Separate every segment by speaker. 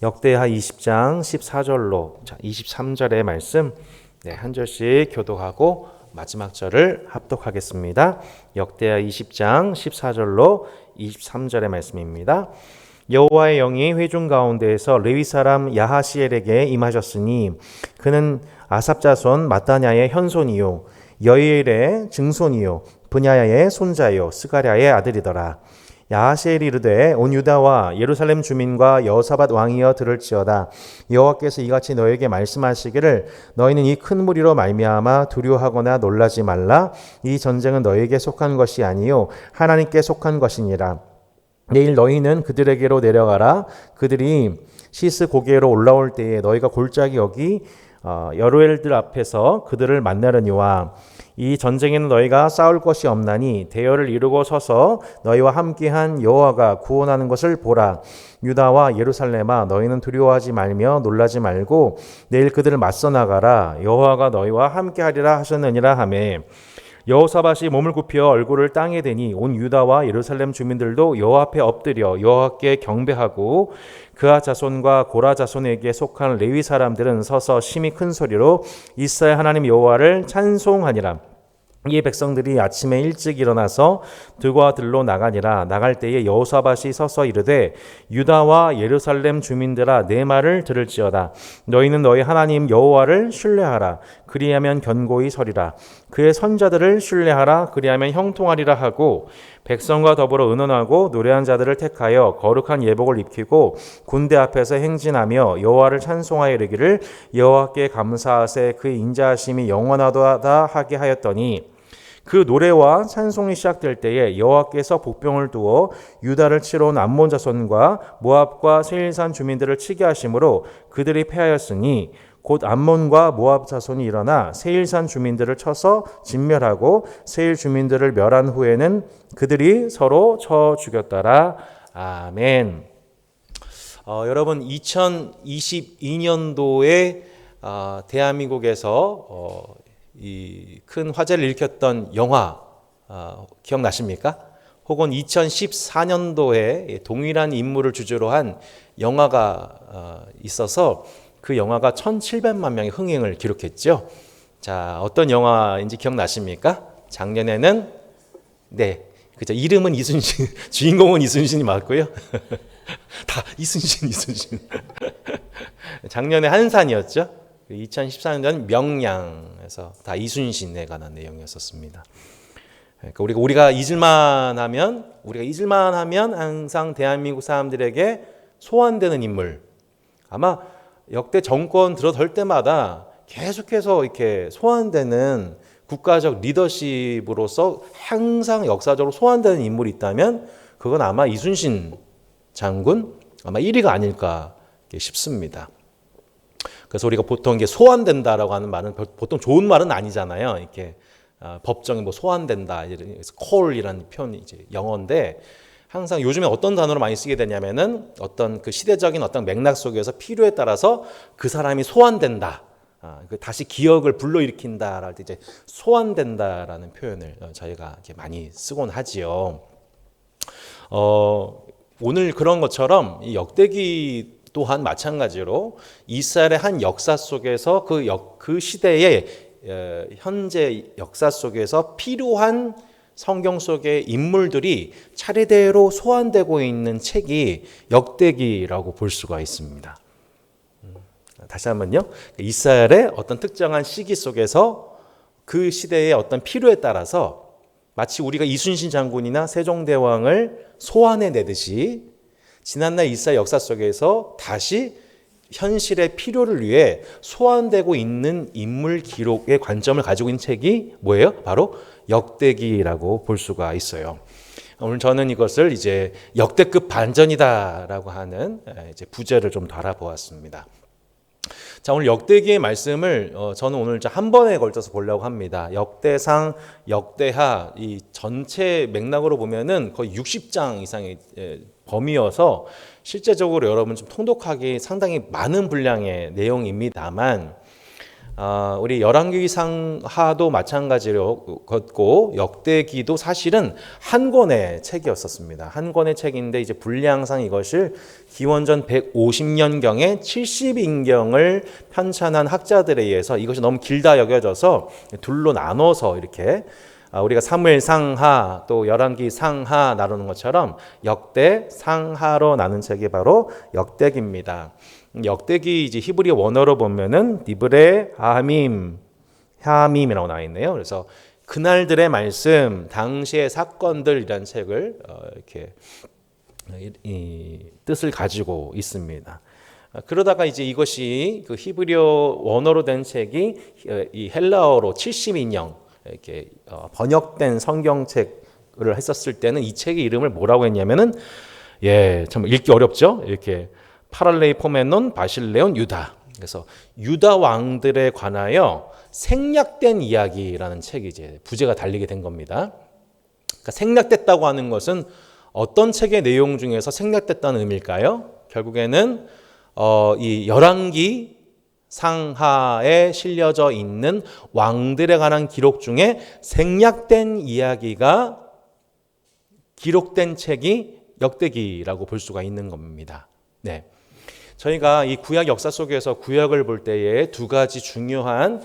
Speaker 1: 역대하 20장 14절로 23절의 말씀 한 절씩 교독하고 마지막 절을 합독하겠습니다. 역대하 20장 14절로 23절의 말씀입니다. 여호와의 영이 회중 가운데에서 레위 사람 야하시엘에게 임하셨으니 그는 아삽 자손 마따냐의 현손이요 여이엘의 증손이요 브냐야의 손자요 스가랴의 아들이더라. 야하시엘이 이르되 온 유다와 예루살렘 주민과 여호사밧 왕이여 들을지어다. 여호와께서 이같이 너에게 말씀하시기를 너희는 이 큰 무리로 말미암아 두려워하거나 놀라지 말라. 이 전쟁은 너희에게 속한 것이 아니요 하나님께 속한 것이니라. 내일 너희는 그들에게로 내려가라. 그들이 시스 고개로 올라올 때에 너희가 골짜기 여기 여로엘들 앞에서 그들을 만나려니와 이 전쟁에는 너희가 싸울 것이 없나니 대열을 이루고 서서 너희와 함께한 여호와가 구원하는 것을 보라. 유다와 예루살렘아 너희는 두려워하지 말며 놀라지 말고 내일 그들을 맞서 나가라. 여호와가 너희와 함께하리라 하셨느니라 하매 여호사밧이 몸을 굽혀 얼굴을 땅에 대니 온 유다와 예루살렘 주민들도 여호와 앞에 엎드려 여호와께 경배하고 그아 자손과 고라 자손에게 속한 레위 사람들은 서서 심히 큰 소리로 이스라엘 하나님 여호와를 찬송하니라. 이 백성들이 아침에 일찍 일어나서 들과 들로 나가니라. 나갈 때에 여호사밧이 서서 이르되 유다와 예루살렘 주민들아 내 말을 들을지어다. 너희는 너희 하나님 여호와를 신뢰하라. 그리하면 견고히 서리라. 그의 선자들을 신뢰하라. 그리하면 형통하리라 하고 백성과 더불어 의논하고 노래한 자들을 택하여 거룩한 예복을 입히고 군대 앞에서 행진하며 여호와를 찬송하여 이르기를 여호와께 감사하세 그의 인자하심이 영원하다 하게 하였더니 그 노래와 찬송이 시작될 때에 여호와께서 복병을 두어 유다를 치러 온 암몬 자손과 모압과 세일산 주민들을 치게 하심으로 그들이 패하였으니 곧 암몬과 모압 자손이 일어나 세일산 주민들을 쳐서 진멸하고 세일 주민들을 멸한 후에는 그들이 서로 쳐 죽였더라. 아멘. 여러분 2022년도에 대한민국에서 이 큰 화제를 일으켰던 영화 기억나십니까? 혹은 2014년도에 동일한 인물을 주제로 한 영화가 있어서 그 영화가 1,700만 명의 흥행을 기록했죠. 자, 어떤 영화인지 기억나십니까? 작년에는 그죠. 이름은 이순신, 주인공은 이순신이 맞고요. 다 이순신. 작년에 한산이었죠. 2014년 명량에서 다 이순신에 관한 내용이었었습니다. 그러니까 우리가 잊을만 하면 항상 대한민국 사람들에게 소환되는 인물. 아마 역대 정권 들어설 때마다 계속해서 이렇게 소환되는 국가적 리더십으로서 항상 역사적으로 소환되는 인물이 있다면 그건 아마 이순신 장군 아마 1위가 아닐까 싶습니다. 그래서 우리가 보통 이게 소환된다라고 하는 말은 보통 좋은 말은 아니잖아요. 이렇게 법정에 뭐 소환된다, call이라는 표현이 이제 영어인데 항상 요즘에 어떤 단어로 많이 쓰게 되냐면은 어떤 그 시대적인 어떤 맥락 속에서 필요에 따라서 그 사람이 소환된다, 다시 기억을 불러일으킨다 할 때 이제 소환된다라는 표현을 저희가 이렇게 많이 쓰곤 하지요. 오늘 그런 것처럼 이 역대기 또한 마찬가지로 이스라엘의 한 역사 속에서 그 시대의 현재 역사 속에서 필요한 성경 속의 인물들이 차례대로 소환되고 있는 책이 역대기라고 볼 수가 있습니다. 다시 한번요. 이스라엘의 어떤 특정한 시기 속에서 그 시대의 어떤 필요에 따라서 마치 우리가 이순신 장군이나 세종대왕을 소환해내듯이 지난날 이스라엘 역사 속에서 다시 현실의 필요를 위해 소환되고 있는 인물 기록의 관점을 가지고 있는 책이 뭐예요? 바로 역대기라고 볼 수가 있어요. 오늘 저는 이것을 이제 역대급 반전이다라고 하는 이제 부제를 좀 달아보았습니다. 자, 오늘 역대기의 말씀을 저는 오늘 한 번에 걸쳐서 보려고 합니다. 역대상, 역대하 이 전체 맥락으로 보면은 거의 60장 이상의 범위여서 실제적으로 여러분 좀 통독하기 상당히 많은 분량의 내용입니다만 우리 열왕기상하도 마찬가지로 걷고 역대기도 사실은 한 권의 책이었었습니다. 한 권의 책인데 이제 분량상 이것을 기원전 150년경에 70인경을 편찬한 학자들에 의해서 이것이 너무 길다 여겨져서 둘로 나눠서 이렇게 우리가 사무엘상하 또 열왕기상하 나누는 것처럼 역대상하로 나눈 책이 바로 역대기입니다. 역대기 이제 히브리 원어로 보면은 디브레 하밈이라고 나와 있네요. 그래서 그날들의 말씀, 당시의 사건들이라는 책을 이렇게 이 뜻을 가지고 있습니다. 그러다가 이제 이것이 그 히브리어 원어로 된 책이 이 헬라어로 70인형 이렇게 번역된 성경책을 했었을 때는 이 책의 이름을 뭐라고 했냐면은 참 읽기 어렵죠. 이렇게 파랄레이 포메논 바실레온 유다. 그래서 유다 왕들에 관하여 생략된 이야기라는 책이 이제 부제가 달리게 된 겁니다. 그러니까 생략됐다고 하는 것은 어떤 책의 내용 중에서 생략됐다는 의미일까요? 결국에는 이 열왕기 상하에 실려져 있는 왕들에 관한 기록 중에 생략된 이야기가 기록된 책이 역대기라고 볼 수가 있는 겁니다. 네. 저희가 이 구약 역사 속에서 구약을 볼 때에 두 가지 중요한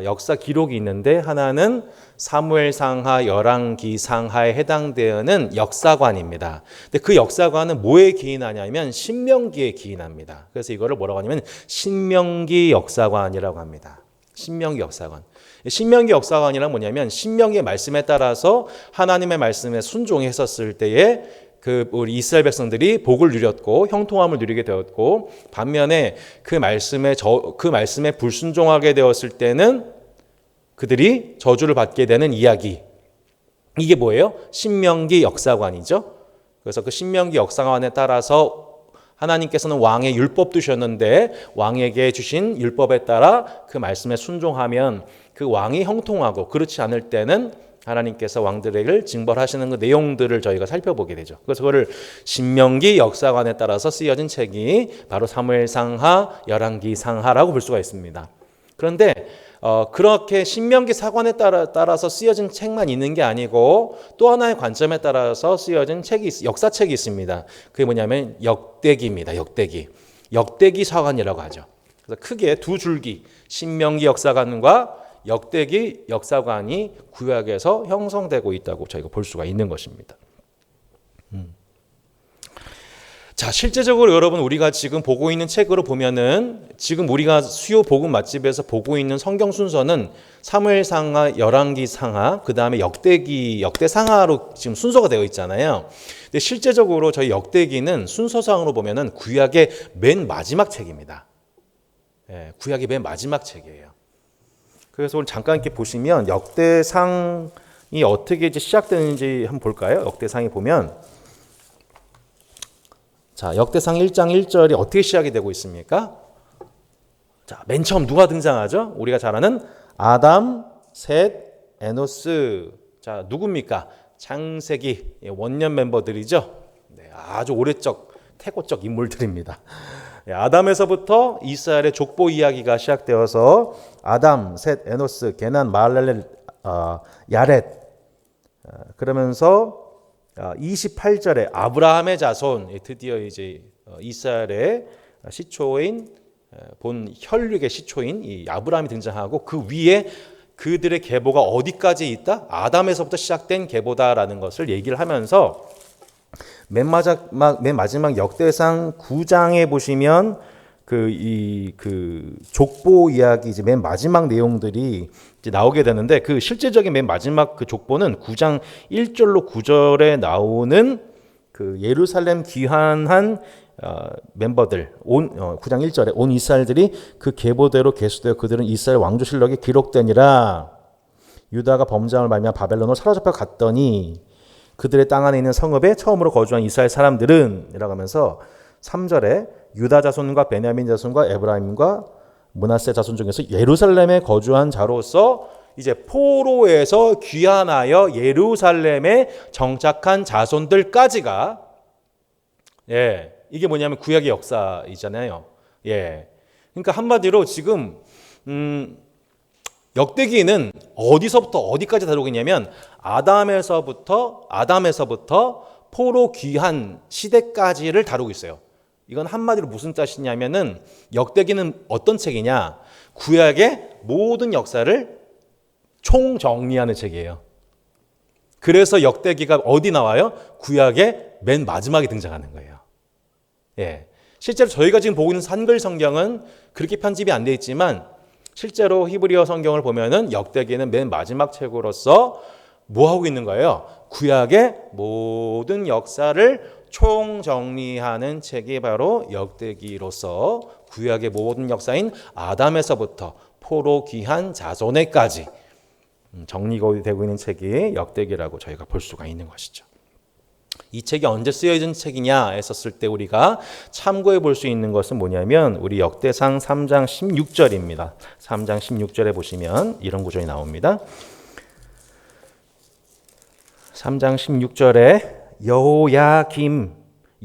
Speaker 1: 역사 기록이 있는데 하나는 사무엘상하, 열왕기상하에 해당되는 역사관입니다. 근데 그 역사관은 뭐에 기인하냐면 신명기에 기인합니다. 그래서 이거를 뭐라고 하냐면 신명기 역사관이라고 합니다. 신명기 역사관. 신명기 역사관이란 뭐냐면 신명기의 말씀에 따라서 하나님의 말씀에 순종했었을 때에 우리 이스라엘 백성들이 복을 누렸고 형통함을 누리게 되었고 반면에 그 말씀에 불순종하게 되었을 때는 그들이 저주를 받게 되는 이야기. 이게 뭐예요? 신명기 역사관이죠. 그래서 그 신명기 역사관에 따라서 하나님께서는 왕의 율법 두셨는데 왕에게 주신 율법에 따라 그 말씀에 순종하면 그 왕이 형통하고 그렇지 않을 때는 하나님께서 왕들에게 징벌하시는 그 내용들을 저희가 살펴보게 되죠. 그래서 그거를 신명기 역사관에 따라서 쓰여진 책이 바로 사무엘상하, 열왕기상하라고 볼 수가 있습니다. 그런데 그렇게 신명기 사관에 따라서 쓰여진 책만 있는 게 아니고 또 하나의 관점에 따라서 쓰여진 역사책이 있습니다. 그게 뭐냐면 역대기입니다. 역대기 사관이라고 하죠. 그래서 크게 두 줄기, 신명기 역사관과 역대기 역사관이 구약에서 형성되고 있다고 저희가 볼 수가 있는 것입니다. 자, 실제적으로 여러분 우리가 지금 보고 있는 책으로 보면은 지금 우리가 수요 복음 맛집에서 보고 있는 성경 순서는 사무엘상하, 열왕기상하, 그 다음에 역대상하로 지금 순서가 되어 있잖아요. 근데 실제적으로 저희 역대기는 순서상으로 보면은 구약의 맨 마지막 책입니다. 구약의 맨 마지막 책이에요. 그래서 오늘 잠깐 이렇게 보시면 역대상이 어떻게 이제 시작되는지 한번 볼까요? 역대상이 보면 자, 역대상 1장 1절이 어떻게 시작이 되고 있습니까? 자, 맨 처음 누가 등장하죠? 우리가 잘 아는 아담, 셋, 에노스. 자, 누굽니까? 창세기 원년 멤버들이죠. 네, 아주 오래적 태고적 인물들입니다. 아담에서부터 이스라엘의 족보 이야기가 시작되어서 아담, 셋, 에노스, 게난, 마할렐, 야렛 그러면서 28절에 아브라함의 자손 드디어 이제 이스라엘의 시초인 본 혈육의 시초인 이 아브라함이 등장하고 그 위에 그들의 계보가 어디까지 있다? 아담에서부터 시작된 계보다라는 것을 얘기를 하면서 맨 마지막 역대상 9장에 보시면 그 족보 이야기 이제 맨 마지막 내용들이 이제 나오게 되는데 그 실제적인 맨 마지막 그 족보는 9장 1절로 9절에 나오는 그 예루살렘 귀환한 멤버들 9장 1절에 온 이스라엘들이 그 계보대로 계수되어 그들은 이스라엘 왕조실록에 기록되니라. 유다가 범죄함을 말미암아 바벨론으로 사로잡혀 갔더니 그들의 땅 안에 있는 성읍에 처음으로 거주한 이스라엘 사람들은 이라고 하면서 3절에 유다 자손과 베냐민 자손과 에브라임과 므낫세 자손 중에서 예루살렘에 거주한 자로서 이제 포로에서 귀환하여 예루살렘에 정착한 자손들까지가 이게 뭐냐면 구약의 역사이잖아요. 그러니까 한마디로 지금 역대기는 어디서부터 어디까지 다루고 있냐면 아담에서부터 포로 귀한 시대까지를 다루고 있어요. 이건 한마디로 무슨 뜻이냐면은 역대기는 어떤 책이냐? 구약의 모든 역사를 총정리하는 책이에요. 그래서 역대기가 어디 나와요? 구약의 맨 마지막에 등장하는 거예요. 예. 실제로 저희가 지금 보고 있는 한글 성경은 그렇게 편집이 안 돼 있지만 실제로 히브리어 성경을 보면은 역대기는 맨 마지막 책으로서 뭐 하고 있는 거예요? 구약의 모든 역사를 총정리하는 책이 바로 역대기로서 구약의 모든 역사인 아담에서부터 포로 귀한 자손에까지 정리가 되고 있는 책이 역대기라고 저희가 볼 수가 있는 것이죠. 이 책이 언제 쓰여진 책이냐 했었을 때 우리가 참고해 볼 수 있는 것은 뭐냐면 우리 역대상 3장 16절입니다. 3장 16절에 보시면 이런 구절이 나옵니다. 3장 16절에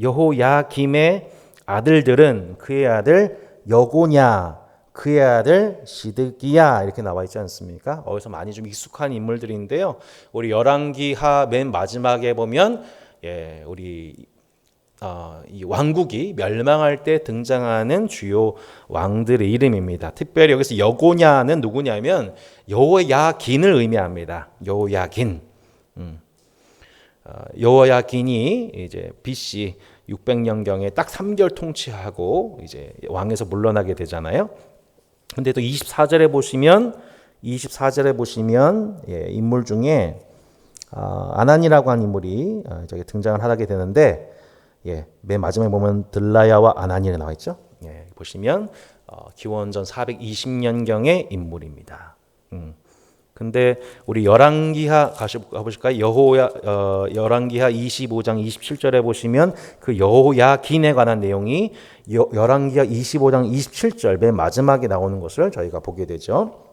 Speaker 1: 여호야김의 아들들은 그의 아들 여고냐 그의 아들 시드기야 이렇게 나와 있지 않습니까? 어디서 많이 좀 익숙한 인물들인데요. 우리 열왕기하 맨 마지막에 보면 우리 이 왕국이 멸망할 때 등장하는 주요 왕들의 이름입니다. 특별히 여기서 여고냐는 누구냐면 여호야긴을 의미합니다. 여호야긴. 여호야긴이 이제 BC 600년경에 딱 3개월 통치하고 이제 왕에서 물러나게 되잖아요. 근데 또 24절에 보시면 인물 중에 아난이라고 하는 인물이 저기 등장을 하게 되는데 맨 마지막에 보면 들라야와 아난이 나와 있죠. 보시면 기원전 420년경의 인물입니다. 근데 우리 열왕기하 가보실까요? 열왕기하 25장 27절에 보시면 그 여호야긴에 관한 내용이 열왕기하 25장 27절 맨 마지막에 나오는 것을 저희가 보게 되죠.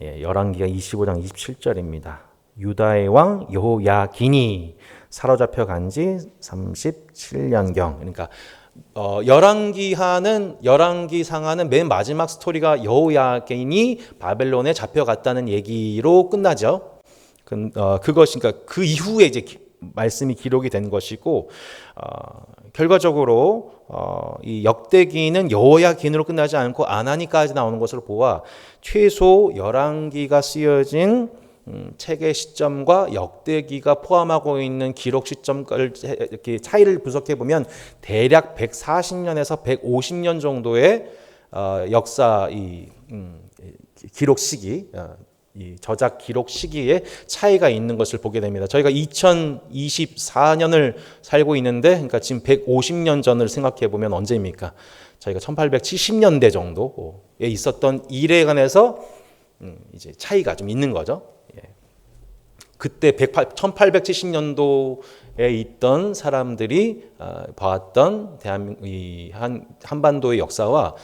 Speaker 1: 열왕기하 25장 27절입니다. 유다의 왕 여호야긴이 사로잡혀 간 지 37년경. 그러니까 열왕기상하는 맨 마지막 스토리가 여호야긴이 바벨론에 잡혀갔다는 얘기로 끝나죠. 그것이 그러니까 그 이후에 이제 말씀이 기록이 된 것이고 결과적으로 이 역대기는 여호야긴으로 끝나지 않고 아나니까지 나오는 것으로 보아 최소 열왕기가 쓰여진 책의 시점과 역대기가 포함하고 있는 기록 시점을 이렇게 차이를 분석해 보면 대략 140년에서 150년 정도의 역사 기록 시기, 이 저작 기록 시기에 차이가 있는 것을 보게 됩니다. 저희가 2024년을 살고 있는데, 그러니까 지금 150년 전을 생각해 보면 언제입니까? 저희가 1870년대 정도에 있었던 일에 관해서 이제 차이가 좀 있는 거죠. 그때 1870년도에 있던 사람들이 봐왔던 한반도의 역사와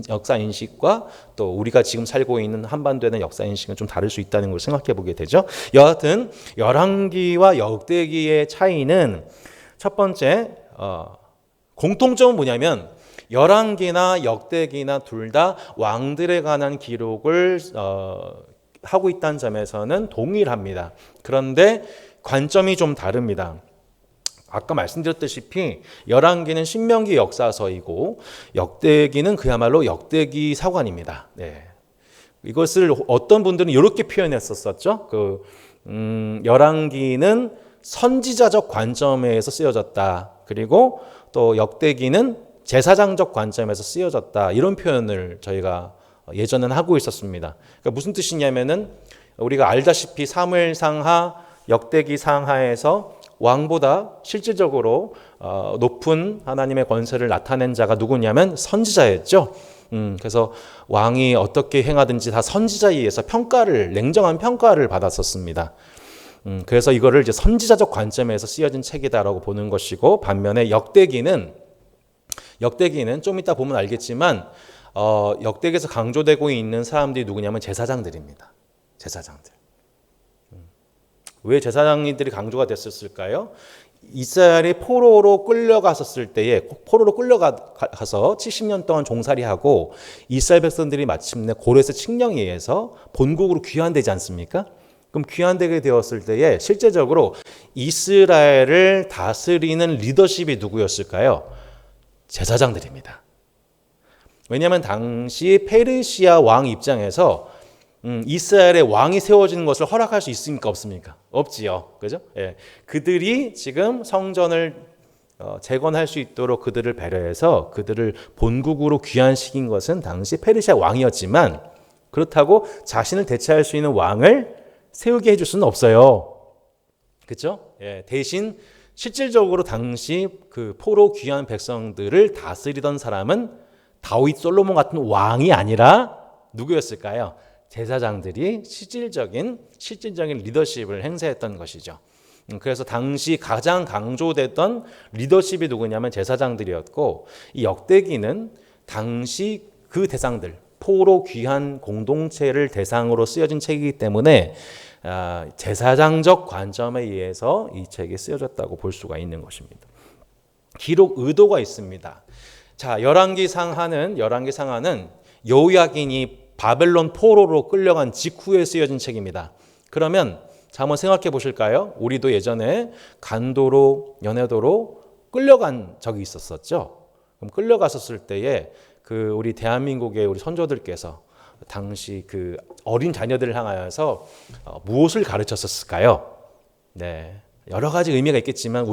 Speaker 1: 역사 인식과 또 우리가 지금 살고 있는 한반도에 대한 역사 인식은 좀 다를 수 있다는 걸 생각해 보게 되죠. 여하튼 열왕기와 역대기의 차이는 첫 번째 공통점은 뭐냐면 열왕기나 역대기나 둘 다 왕들에 관한 기록을 하고 있다는 점에서는 동일합니다. 그런데 관점이 좀 다릅니다. 아까 말씀드렸다시피 열왕기는 신명기 역사서이고 역대기는 그야말로 역대기 사관입니다. 이것을 어떤 분들은 이렇게 표현했었죠. 열왕기는 선지자적 관점에서 쓰여졌다. 그리고 또 역대기는 제사장적 관점에서 쓰여졌다. 이런 표현을 저희가 예전에는 하고 있었습니다. 그러니까 무슨 뜻이냐면은 우리가 알다시피 사무엘상하, 역대기상하에서 왕보다 실질적으로 높은 하나님의 권세를 나타낸 자가 누구냐면 선지자였죠. 그래서 왕이 어떻게 행하든지 다 선지자에 의해서 냉정한 평가를 받았었습니다. 그래서 이거를 이제 선지자적 관점에서 쓰여진 책이다라고 보는 것이고, 반면에 역대기는 좀 이따 보면 알겠지만 역대기에서 강조되고 있는 사람들이 누구냐면 제사장들입니다. 제사장들. 왜 제사장들이 강조가 됐었을까요? 이스라엘이 포로로 끌려갔었을 때에 포로로 끌려가서 70년 동안 종살이하고 이스라엘 백성들이 마침내 고레스 칙령에 의해서 본국으로 귀환되지 않습니까? 그럼 귀환되게 되었을 때에 실제적으로 이스라엘을 다스리는 리더십이 누구였을까요? 제사장들입니다. 왜냐하면 당시 페르시아 왕 입장에서 이스라엘의 왕이 세워지는 것을 허락할 수 있습니까? 없습니까? 없지요. 그죠? 예. 그들이 지금 성전을 재건할 수 있도록 그들을 배려해서 그들을 본국으로 귀환시킨 것은 당시 페르시아 왕이었지만 그렇다고 자신을 대체할 수 있는 왕을 세우게 해줄 수는 없어요. 그렇죠? 예. 대신 실질적으로 당시 그 포로 귀환 백성들을 다스리던 사람은 다윗 솔로몬 같은 왕이 아니라 누구였을까요? 제사장들이 실질적인 리더십을 행사했던 것이죠. 그래서 당시 가장 강조됐던 리더십이 누구냐면 제사장들이었고, 이 역대기는 당시 그 대상들, 포로 귀한 공동체를 대상으로 쓰여진 책이기 때문에 제사장적 관점에 의해서 이 책이 쓰여졌다고 볼 수가 있는 것입니다. 기록 의도가 있습니다. 자, 열왕기 상하는 여호야긴이 바벨론 포로로 끌려간 직후에 쓰여진 책입니다. 그러면 자, 한번 생각해 보실까요? 우리도 예전에 간도로, 연해도로 끌려간 적이 있었었죠. 그럼 끌려갔었을 때에 그 우리 대한민국의 우리 선조들께서 당시 그 어린 자녀들을 향하여서 무엇을 가르쳤었을까요? 네, 여러 가지 의미가 있겠지만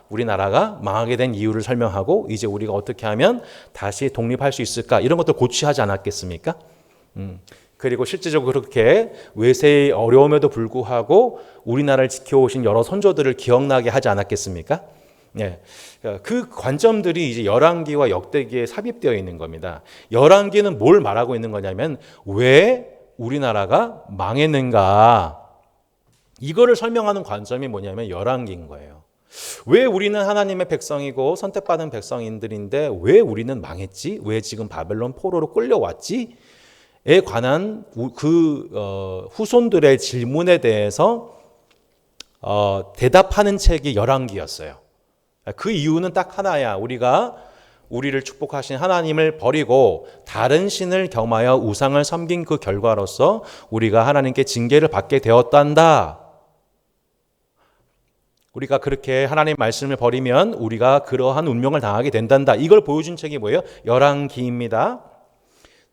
Speaker 1: 우리나라가 망하게 된 이유를 설명하고 이제 우리가 어떻게 하면 다시 독립할 수 있을까 이런 것들 고취하지 않았겠습니까? 그리고 실제적으로 그렇게 외세의 어려움에도 불구하고 우리나라를 지켜오신 여러 선조들을 기억나게 하지 않았겠습니까? 네, 그 관점들이 이제 열왕기와 역대기에 삽입되어 있는 겁니다. 열왕기는 뭘 말하고 있는 거냐면 왜 우리나라가 망했는가 이거를 설명하는 관점이 뭐냐면 열왕기인 거예요. 왜 우리는 하나님의 백성이고 선택받은 백성인들인데 왜 우리는 망했지? 왜 지금 바벨론 포로로 끌려왔지? 에 관한 후손들의 질문에 대해서 대답하는 책이 열왕기였어요. 그 이유는 딱 하나야. 우리를 축복하신 하나님을 버리고 다른 신을 겸하여 우상을 섬긴 그 결과로서 우리가 하나님께 징계를 받게 되었단다. 우리가 그렇게 하나님의 말씀을 버리면 우리가 그러한 운명을 당하게 된단다. 이걸 보여준 책이 뭐예요? 열왕기입니다.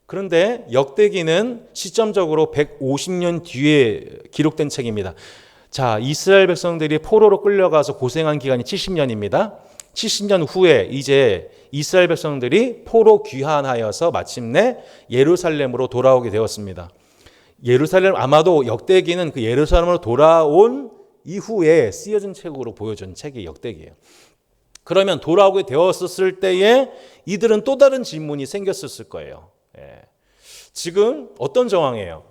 Speaker 1: 그런데 역대기는 시점적으로 150년 뒤에 기록된 책입니다. 자, 이스라엘 백성들이 포로로 끌려가서 고생한 기간이 70년입니다. 70년 후에 이제 이스라엘 백성들이 포로 귀환하여서 마침내 예루살렘으로 돌아오게 되었습니다. 아마도 역대기는 그 예루살렘으로 돌아온 이후에 쓰여진 책으로 보여준 책이 역대기예요. 그러면 돌아오게 되었을 때에 이들은 또 다른 질문이 생겼을 거예요. 지금 어떤 정황이에요?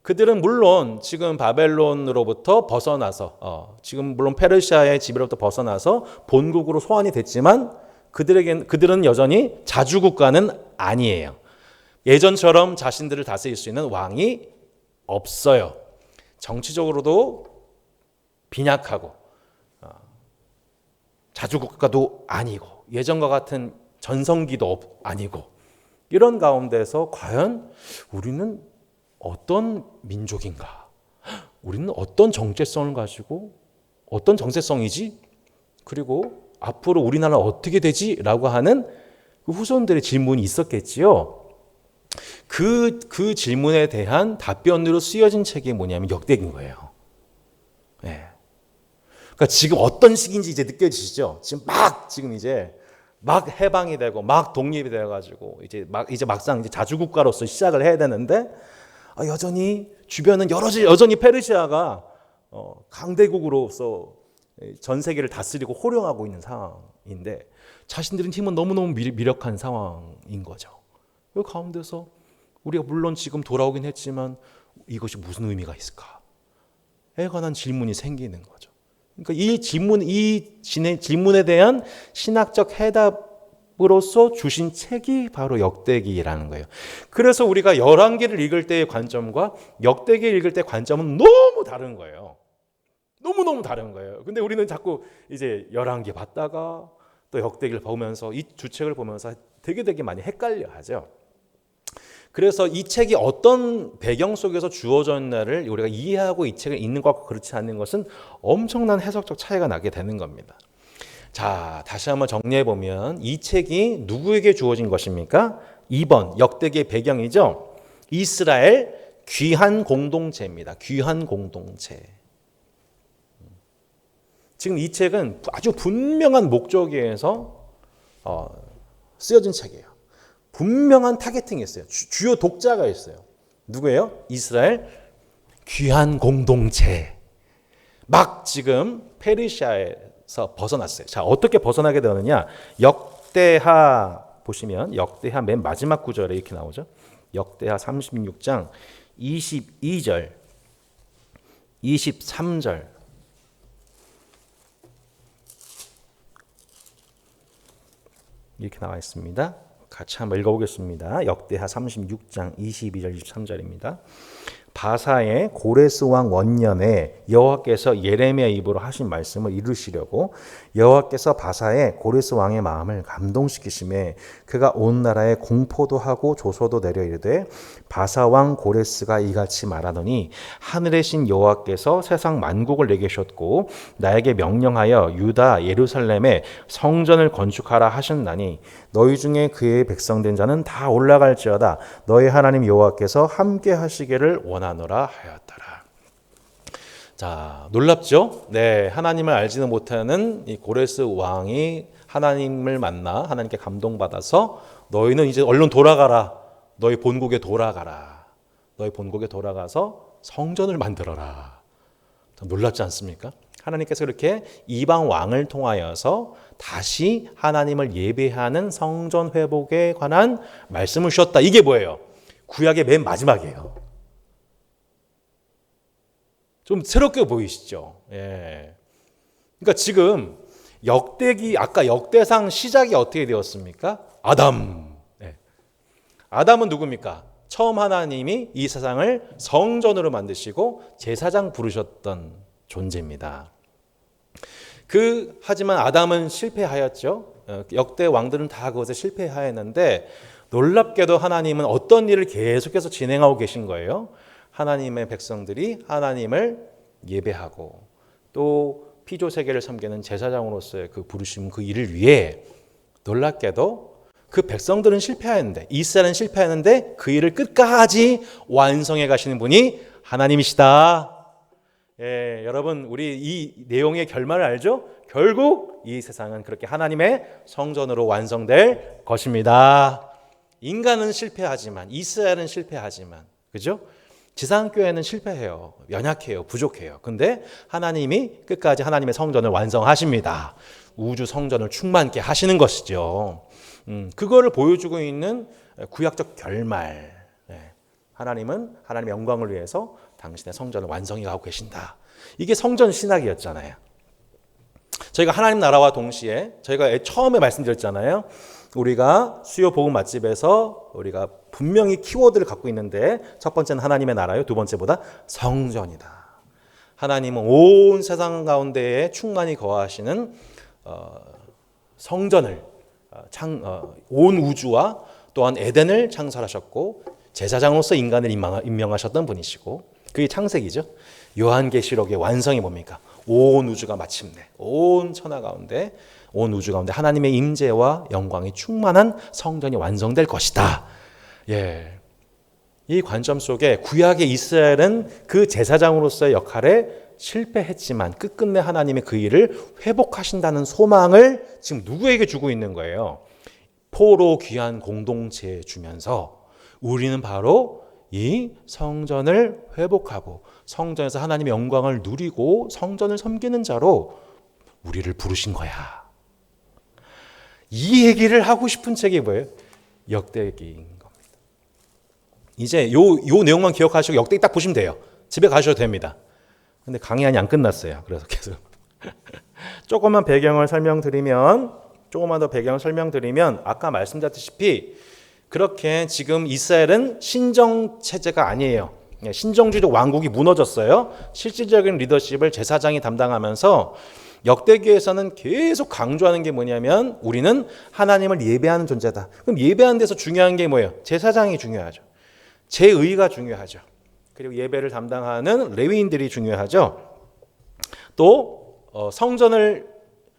Speaker 1: 그들은 물론 지금 바벨론으로부터 벗어나서 지금 물론 페르시아의 지배로부터 벗어나서 본국으로 소환이 됐지만 그들은 여전히 자주국가는 아니에요. 예전처럼 자신들을 다스릴 수 있는 왕이 없어요. 정치적으로도 빈약하고 자주국가도 아니고 예전과 같은 전성기도 아니고 이런 가운데서 과연 우리는 어떤 민족인가? 우리는 어떤 정체성을 가지고 어떤 정체성이지? 그리고 앞으로 우리나라는 어떻게 되지? 라고 하는 그 후손들의 질문이 있었겠지요. 그 질문에 대한 답변으로 쓰여진 책이 뭐냐면 역대기인 거예요. 네. 그러니까 지금 어떤 시기인지 이제 느껴지시죠? 지금 이제 막 해방이 되고 막 독립이 되어가지고 이제 막상 자주국가로서 시작을 해야 되는데 여전히 주변은 여전히 페르시아가 강대국으로서 전 세계를 다스리고 호령하고 있는 상황인데 자신들은 힘은 너무너무 미력한 상황인 거죠. 그 가운데서 우리가 물론 지금 돌아오긴 했지만 이것이 무슨 의미가 있을까에 관한 질문이 생기는 거죠. 그러니까 이 질문에 대한 신학적 해답으로서 주신 책이 바로 역대기라는 거예요. 그래서 우리가 열왕기를 읽을 때의 관점과 역대기를 읽을 때의 관점은 너무 다른 거예요. 너무너무 다른 거예요. 근데 우리는 자꾸 이제 열왕기 봤다가 또 역대기를 보면서 이 주책을 보면서 되게 많이 헷갈려 하죠. 그래서 이 책이 어떤 배경 속에서 주어져 있나를 우리가 이해하고 이 책을 읽는 것과 그렇지 않는 것은 엄청난 해석적 차이가 나게 되는 겁니다. 자, 다시 한번 정리해 보면 이 책이 누구에게 주어진 것입니까? 2번 역대기의 배경이죠. 이스라엘 귀한 공동체입니다. 귀한 공동체. 지금 이 책은 아주 분명한 목적에 의해서 쓰여진 책이에요. 분명한 타겟팅이 있어요. 주요 독자가 있어요. 누구예요? 이스라엘 귀한 공동체. 막 지금 페르시아에서 벗어났어요. 자, 어떻게 벗어나게 되느냐? 역대하 보시면 역대하 맨 마지막 구절에 이렇게 나오죠. 역대하 36장 22절, 23절. 이렇게 나와 있습니다. 같이 한번 읽어보겠습니다. 역대하 36장 22절 23절입니다. 바사의 고레스 왕 원년에 여호와께서 예레미야 입으로 하신 말씀을 이루시려고 여호와께서 바사의 고레스 왕의 마음을 감동시키심에 그가 온 나라에 공포도 하고 조소도 내려 이르되 바사 왕 고레스가 이같이 말하노니 하늘의 신 여호와께서 세상 만국을 내게 주셨고 나에게 명령하여 유다 예루살렘에 성전을 건축하라 하셨나니 너희 중에 그의 백성된 자는 다 올라갈지어다 너희 하나님 여호와께서 함께 하시기를 원하노라 하였더라. 자, 놀랍죠? 네, 하나님을 알지는 못하는 이 고레스 왕이 하나님을 만나 하나님께 감동받아서 너희는 이제 얼른 돌아가라. 너희 본국에 돌아가라. 너희 본국에 돌아가서 성전을 만들어라. 놀랍지 않습니까? 하나님께서 이렇게 이방 왕을 통하여서 다시 하나님을 예배하는 성전 회복에 관한 말씀을 주셨다. 이게 뭐예요? 구약의 맨 마지막이에요. 좀 새롭게 보이시죠? 예. 그러니까 지금 역대기 아까 역대상 시작이 어떻게 되었습니까? 아담. 예. 아담은 누굽니까? 처음 하나님이 이 세상을 성전으로 만드시고 제사장 부르셨던 존재입니다. 하지만 아담은 실패하였죠. 역대 왕들은 다 그것에 실패하였는데 놀랍게도 하나님은 어떤 일을 계속해서 진행하고 계신 거예요. 하나님의 백성들이 하나님을 예배하고 또 피조 세계를 섬기는 제사장으로서의 그 부르심 그 일을 위해 놀랍게도 그 백성들은 실패하였는데 이스라엘은 실패하였는데 그 일을 끝까지 완성해 가시는 분이 하나님이시다. 예, 여러분 우리 이 내용의 결말을 알죠? 결국 이 세상은 그렇게 하나님의 성전으로 완성될 것입니다. 인간은 실패하지만 이스라엘은 실패하지만 그죠? 지상교회는 실패해요. 연약해요. 부족해요. 근데 하나님이 끝까지 하나님의 성전을 완성하십니다. 우주 성전을 충만케 하시는 것이죠. 그거를 보여주고 있는 구약적 결말. 하나님은 하나님의 영광을 위해서 당신의 성전을 완성해 가고 계신다. 이게 성전 신학이었잖아요. 저희가 하나님 나라와 동시에 저희가 처음에 말씀드렸잖아요. 우리가 수요 복음 맛집에서 우리가 분명히 키워드를 갖고 있는데 첫 번째는 하나님의 나라요. 두 번째보다 성전이다. 하나님은 온 세상 가운데에 충만히 거하시는 성전을 온 우주와 또한 에덴을 창설하셨고 제사장으로서 인간을 임명하셨던 분이시고 그게 창세기죠. 요한계시록의 완성이 뭡니까? 온 우주가 마침내 온 천하 가운데 온 우주 가운데 하나님의 임재와 영광이 충만한 성전이 완성될 것이다. 예. 이 관점 속에 구약의 이스라엘은 그 제사장으로서의 역할에 실패했지만 끝끝내 하나님의 그 일을 회복하신다는 소망을 지금 누구에게 주고 있는 거예요? 포로 귀한 공동체에 주면서 우리는 바로 이 성전을 회복하고 성전에서 하나님의 영광을 누리고 성전을 섬기는 자로 우리를 부르신 거야. 이 얘기를 하고 싶은 책이 뭐예요? 역대기인 겁니다. 이제 요 내용만 기억하시고 역대기 딱 보시면 돼요. 집에 가셔도 됩니다. 근데 강의안이 안 끝났어요. 그래서 계속 조금만 더 배경을 설명드리면 아까 말씀드렸다시피 그렇게 지금 이스라엘은 신정 체제가 아니에요. 신정주의적 왕국이 무너졌어요. 실질적인 리더십을 제사장이 담당하면서 역대기에서는 계속 강조하는 게 뭐냐면 우리는 하나님을 예배하는 존재다. 그럼 예배하는 데서 중요한 게 뭐예요? 제사장이 중요하죠. 제의가 중요하죠. 그리고 예배를 담당하는 레위인들이 중요하죠. 또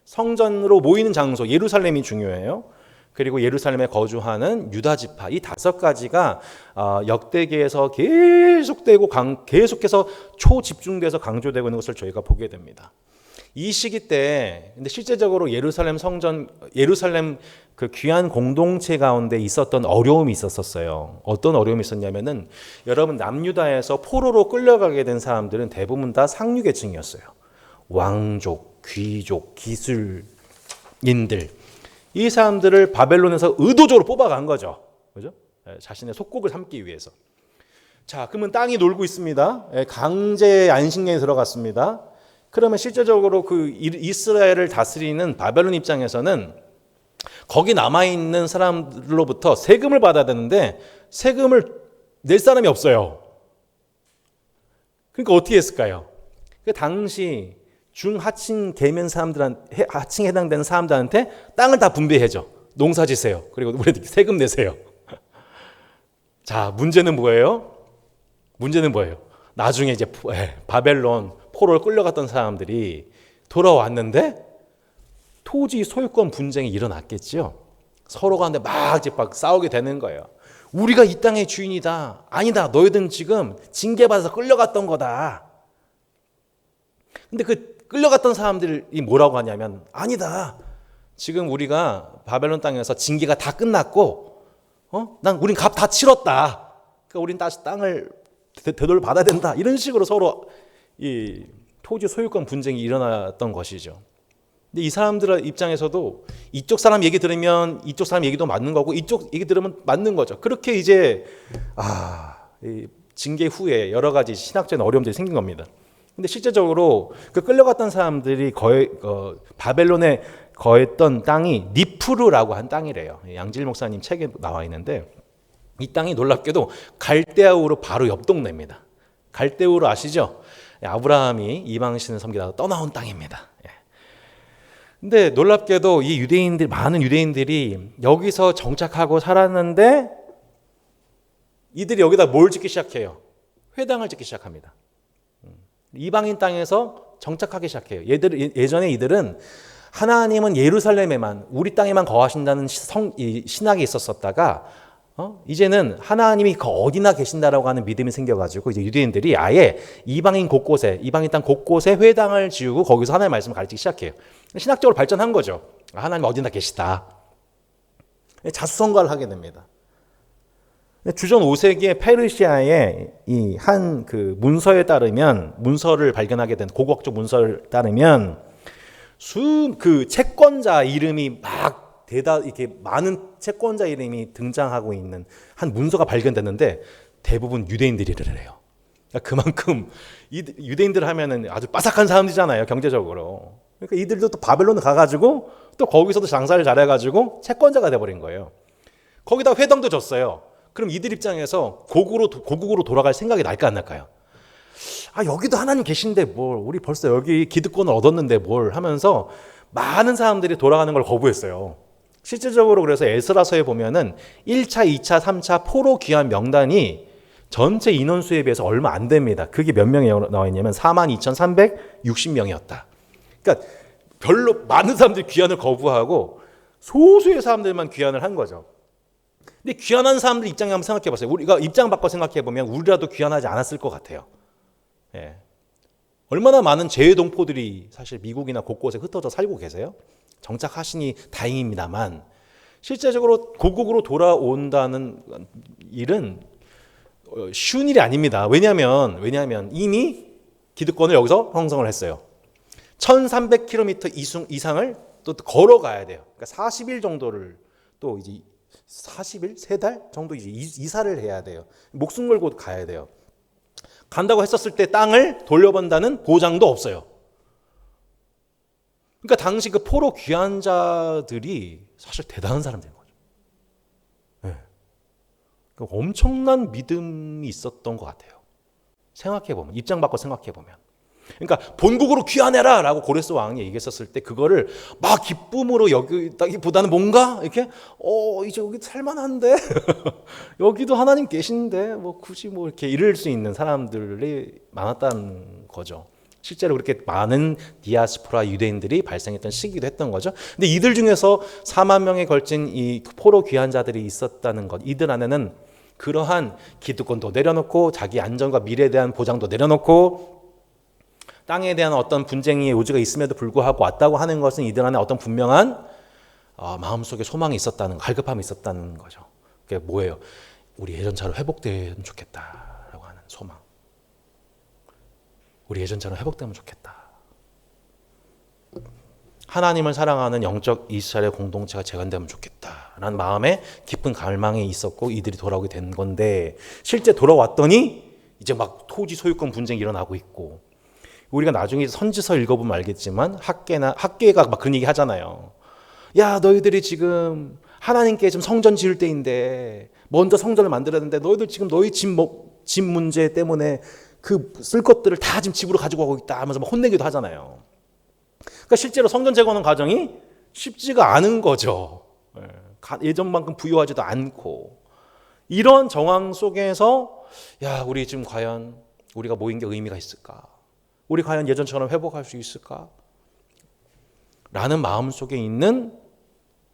Speaker 1: 성전으로 모이는 장소 예루살렘이 중요해요. 그리고 예루살렘에 거주하는 유다 지파 이 5가지가 역대기에서 계속해서 초집중돼서 강조되고 있는 것을 저희가 보게 됩니다. 이 시기 때 근데 실제적으로 예루살렘 그 귀한 공동체 가운데 있었던 어려움이 있었어요. 어떤 어려움이 있었냐면은 여러분 남유다에서 포로로 끌려가게 된 사람들은 대부분 다 상류 계층이었어요. 왕족, 귀족, 기술인들 이 사람들을 바벨론에서 의도적으로 뽑아간 거죠. 그죠? 자신의 속국을 삼기 위해서. 자, 그러면 땅이 놀고 있습니다. 강제 안식년에 들어갔습니다. 그러면 실제적으로 그 이스라엘을 다스리는 바벨론 입장에서는 거기 남아있는 사람들로부터 세금을 받아야 되는데 세금을 낼 사람이 없어요. 그러니까 어떻게 했을까요? 그 당시 중하층 계면 하층에 해당되는 사람들한테 땅을 다 분배해줘. 농사 지세요. 그리고 우리한테 세금 내세요. 자, 문제는 뭐예요? 나중에 이제 바벨론 포로를 끌려갔던 사람들이 돌아왔는데 토지 소유권 분쟁이 일어났겠죠. 서로 간에 막 싸우게 되는 거예요. 우리가 이 땅의 주인이다. 아니다. 너희들은 지금 징계받아서 끌려갔던 거다. 근데 그 끌려갔던 사람들이 뭐라고 하냐면 아니다. 지금 우리가 바벨론 땅에서 징계가 다 끝났고 우린 값 다 치렀다. 그러니까 우린 다시 땅을 되돌려 받아야 된다. 이런 식으로 서로 이 토지 소유권 분쟁이 일어났던 것이죠. 근데 이 사람들 입장에서도 이쪽 사람 얘기 들으면 이쪽 사람 얘기도 맞는 거고 이쪽 얘기 들으면 맞는 거죠. 그렇게 이제 이 징계 후에 여러 가지 신학적인 어려움들이 생긴 겁니다. 근데 실제적으로 그 끌려갔던 사람들이 바벨론에 거했던 땅이 니프루라고 한 땅이래요. 양질 목사님 책에 나와 있는데 이 땅이 놀랍게도 갈대아우로 바로 옆 동네입니다. 갈대우로 아시죠? 아브라함이 이방신을 섬기다가 떠나온 땅입니다. 근데 놀랍게도 많은 유대인들이 여기서 정착하고 살았는데 이들이 여기다 뭘 짓기 시작해요? 회당을 짓기 시작합니다. 이방인 땅에서 정착하기 시작해요. 예전에 이들은 하나님은 예루살렘에만 우리 땅에만 거하신다는 신학이 있었다가 이제는 하나님이 어디나 계신다라고 하는 믿음이 생겨가지고 이제 유대인들이 아예 이방인 땅 곳곳에 회당을 지우고 거기서 하나님의 말씀을 가르치기 시작해요. 신학적으로 발전한 거죠. 하나님 어디나 계시다. 자수성가를 하게 됩니다. 주전 5세기에 페르시아의 이 한 그 문서를 발견하게 된 고고학적 문서를 따르면 그 채권자 이름이 이렇게 많은 채권자 이름이 등장하고 있는 한 문서가 발견됐는데 대부분 유대인들이를 해요. 그만큼 유대인들 하면은 아주 빠삭한 사람들이잖아요, 경제적으로. 그러니까 이들도 또 바벨론 가가지고 또 거기서도 장사를 잘해가지고 채권자가 돼버린 거예요. 거기다 회당도 줬어요. 그럼 이들 입장에서 고국으로 돌아갈 생각이 날까 안 날까요? 여기도 하나님 계신데 우리 벌써 여기 기득권을 얻었는데 하면서 많은 사람들이 돌아가는 걸 거부했어요. 실질적으로 그래서 에스라서에 보면은 1차, 2차, 3차 포로 귀환 명단이 전체 인원수에 비해서 얼마 안 됩니다. 그게 몇 명이 나와 있냐면 42,360명이었다. 그러니까 별로 많은 사람들이 귀환을 거부하고 소수의 사람들만 귀환을 한 거죠. 근데 귀환한 사람들 입장에 한번 생각해 보세요. 우리가 입장 바꿔 생각해 보면 우리라도 귀환하지 않았을 것 같아요. 얼마나 많은 재외동포들이 사실 미국이나 곳곳에 흩어져 살고 계세요. 정착하시니 다행입니다만 실제적으로 고국으로 돌아온다는 일은 쉬운 일이 아닙니다. 왜냐하면 이미 기득권을 여기서 형성을 했어요. 1300km 이상을 또 걸어가야 돼요. 그러니까 40일 정도를 또 이제 40일? 3달 정도 이제 이사를 해야 돼요. 목숨 걸고 가야 돼요. 간다고 했었을 때 땅을 돌려본다는 보장도 없어요. 그러니까 당시 그 포로 귀환자들이 사실 대단한 사람들인 거죠. 그러니까 엄청난 믿음이 있었던 것 같아요. 생각해보면, 입장 바꿔 생각해보면. 그러니까 본국으로 귀환해라 라고 고레스 왕이 얘기했었을 때 그거를 막 기쁨으로 여기다기보다는 뭔가 이렇게 이제 여기 살만한데 여기도 하나님 계신데 뭐 굳이 뭐 이렇게 이럴 수 있는 사람들이 많았다는 거죠. 실제로 그렇게 많은 디아스포라 유대인들이 발생했던 시기도 했던 거죠. 근데 이들 중에서 4만 명에 걸친 이 포로 귀환자들이 있었다는 것, 이들 안에는 그러한 기득권도 내려놓고 자기 안전과 미래에 대한 보장도 내려놓고 땅에 대한 어떤 분쟁의 요지가 있음에도 불구하고 왔다고 하는 것은 이들 안에 어떤 분명한 마음속에 소망이 있었다는, 갈급함이 있었다는 거죠. 그게 뭐예요? 우리 예전처럼 회복되면 좋겠다라고 하는 소망. 우리 예전처럼 회복되면 좋겠다. 하나님을 사랑하는 영적 이스라엘 공동체가 재건되면 좋겠다라는 마음에 깊은 갈망이 있었고 이들이 돌아오게 된 건데, 실제 돌아왔더니 이제 막 토지 소유권 분쟁이 일어나고 있고, 우리가 나중에 선지서 읽어보면 알겠지만 학계가 막 그런 얘기 하잖아요. 야, 너희들이 지금 하나님께 지금 성전 지을 때인데 먼저 성전을 만들어야 되는데 너희들 지금 너희 집 문제 때문에 그 쓸 것들을 다 지금 집으로 가지고 가고 있다 하면서 막 혼내기도 하잖아요. 그러니까 실제로 성전 재건하는 과정이 쉽지가 않은 거죠. 예전만큼 부유하지도 않고, 이런 정황 속에서 야, 우리 지금 과연 우리가 모인 게 의미가 있을까? 우리 과연 예전처럼 회복할 수 있을까? 라는 마음 속에 있는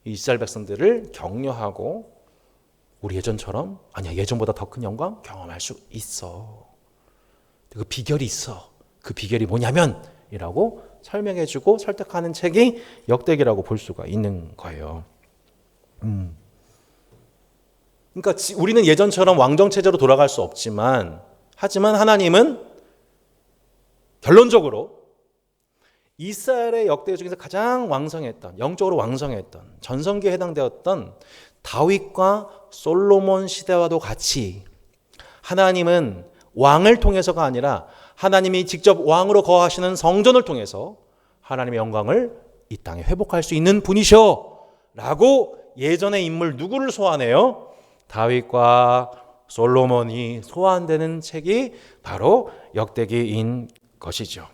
Speaker 1: 이스라엘 백성들을 격려하고, 우리 예전처럼, 아니야, 예전보다 더 큰 영광 경험할 수 있어. 그 비결이 있어. 그 비결이 뭐냐면 이라고 설명해주고 설득하는 책이 역대기라고 볼 수가 있는 거예요. 그러니까 우리는 예전처럼 왕정체제로 돌아갈 수 없지만, 하지만 하나님은 결론적으로 이스라엘의 역대 중에서 가장 왕성했던, 영적으로 왕성했던, 전성기에 해당되었던 다윗과 솔로몬 시대와도 같이 하나님은 왕을 통해서가 아니라 하나님이 직접 왕으로 거하시는 성전을 통해서 하나님의 영광을 이 땅에 회복할 수 있는 분이셔 라고 예전의 인물 누구를 소환해요? 다윗과 솔로몬이 소환되는 책이 바로 역대기인 것이죠.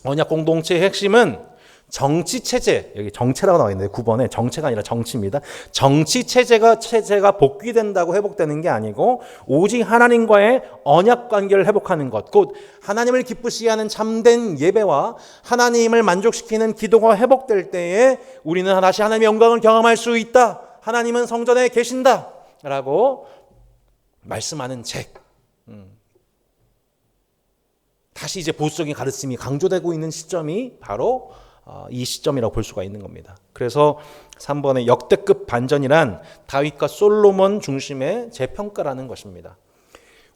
Speaker 1: 언약 공동체의 핵심은 정치체제, 여기 정체라고 나와 있는데 9번에 정체가 아니라 정치입니다. 정치체제가 복귀된다고 회복되는 게 아니고 오직 하나님과의 언약 관계를 회복하는 것, 곧 하나님을 기쁘시게 하는 참된 예배와 하나님을 만족시키는 기도가 회복될 때에 우리는 다시 하나님의 영광을 경험할 수 있다. 하나님은 성전에 계신다 라고 말씀하는 책. 다시 이제 보수적인 가르침이 강조되고 있는 시점이 바로 이 시점이라고 볼 수가 있는 겁니다. 그래서 3번의 역대급 반전이란 다윗과 솔로몬 중심의 재평가라는 것입니다.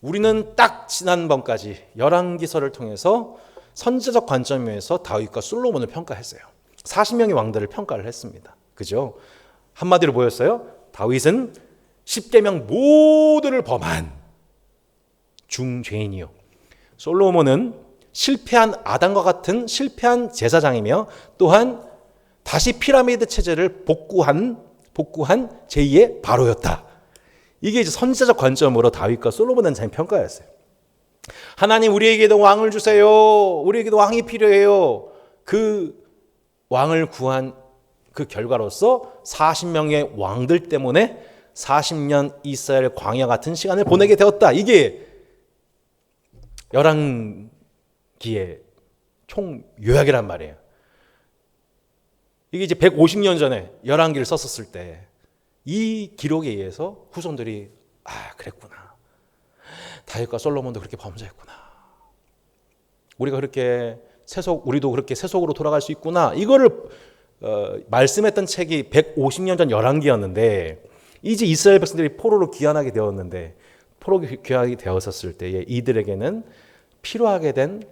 Speaker 1: 우리는 딱 지난번까지 열왕기서를 통해서 선지적 관점에서 다윗과 솔로몬을 평가했어요. 40명의 왕들을 평가를 했습니다. 그죠? 한마디로 뭐였어요? 다윗은 10계명 모두를 범한 중죄인이요, 솔로몬은 실패한 아담과 같은 실패한 제사장이며 또한 다시 피라미드 체제를 복구한 제2의 바로였다. 이게 이제 선지자적 관점으로 다윗과 솔로몬에 대한 평가였어요. 하나님, 우리에게도 왕을 주세요. 우리에게도 왕이 필요해요. 그 왕을 구한 그 결과로서 40명의 왕들 때문에 40년 이스라엘 광야 같은 시간을 보내게 되었다. 이게 열왕기의 총 요약이란 말이에요. 이게 이제 150년 전에 열왕기를 썼었을 때 이 기록에 의해서 후손들이 그랬구나. 다윗과 솔로몬도 그렇게 범죄했구나. 우리도 그렇게 세속으로 돌아갈 수 있구나. 이거를 말씀했던 책이 150년 전 열왕기였는데, 이제 이스라엘 백성들이 포로로 귀환하게 되었는데, 포로 귀환하게 되었었을 때에 이들에게는 필요하게 된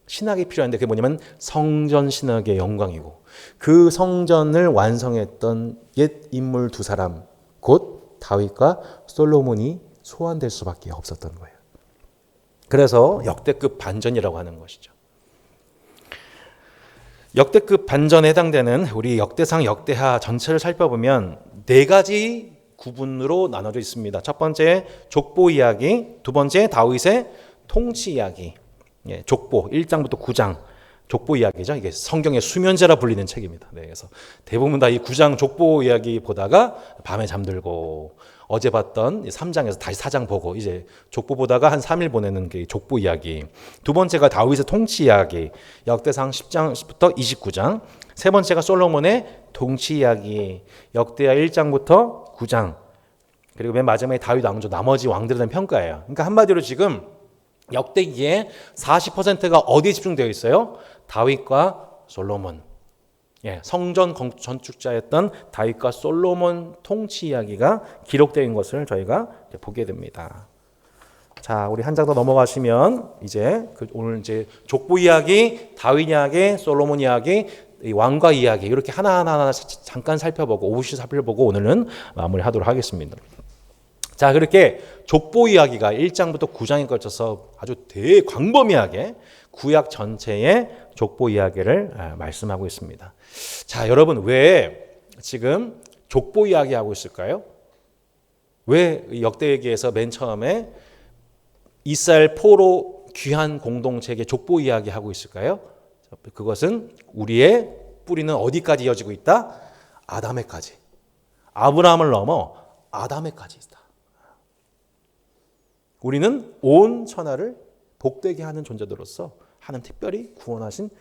Speaker 1: 신학이 필요한데, 그게 뭐냐면 성전 신학의 영광이고, 그 성전을 완성했던 옛 인물 두 사람, 곧 다윗과 솔로몬이 소환될 수밖에 없었던 거예요. 그래서 역대급 반전이라고 하는 것이죠. 역대급 반전에 해당되는 우리 역대상 역대하 전체를 살펴보면 4가지 구분으로 나눠져 있습니다. 첫 번째 족보 이야기, 두 번째 다윗의 통치 이야기, 예, 족보 1장부터 9장 족보 이야기죠. 이게 성경의 수면제라 불리는 책입니다. 네, 그래서 대부분 다 이 9장 족보 이야기 보다가 밤에 잠들고 어제 봤던 3장에서 다시 4장 보고 이제 족보 보다가 한 3일 보내는 게 족보 이야기. 두 번째가 다윗의 통치 이야기, 역대상 10장부터 29장. 세 번째가 솔로몬의 통치 이야기, 역대하 1장부터 9장. 그리고 맨 마지막에 다윗 왕조, 나머지 왕들에 대한 평가예요. 그러니까 한마디로 지금 역대기에 40%가 어디에 집중되어 있어요? 다윗과 솔로몬. 예, 성전 건축자였던 다윗과 솔로몬 통치 이야기가 기록된 것을 저희가 보게 됩니다. 자, 우리 한 장 더 넘어가시면 이제 오늘 이제 족보 이야기, 다윗 이야기, 솔로몬 이야기, 왕과 이야기 이렇게 하나하나 잠깐 살펴보고 오브시 살펴보고 오늘은 마무리하도록 하겠습니다. 자, 그렇게 족보 이야기가 1장부터 9장에 걸쳐서 아주 대광범위하게 구약 전체의 족보 이야기를 말씀하고 있습니다. 자, 여러분 왜 지금 족보 이야기하고 있을까요? 왜 역대기에서 맨 처음에 이스라엘 포로 귀한 공동체의 족보 이야기하고 있을까요? 그것은 우리의 뿌리는 어디까지 이어지고 있다? 아담에까지. 아브라함을 넘어 아담에까지 있다. 우리는 온 천하를 복되게 하는 존재들로서 하나님 특별히 구원하신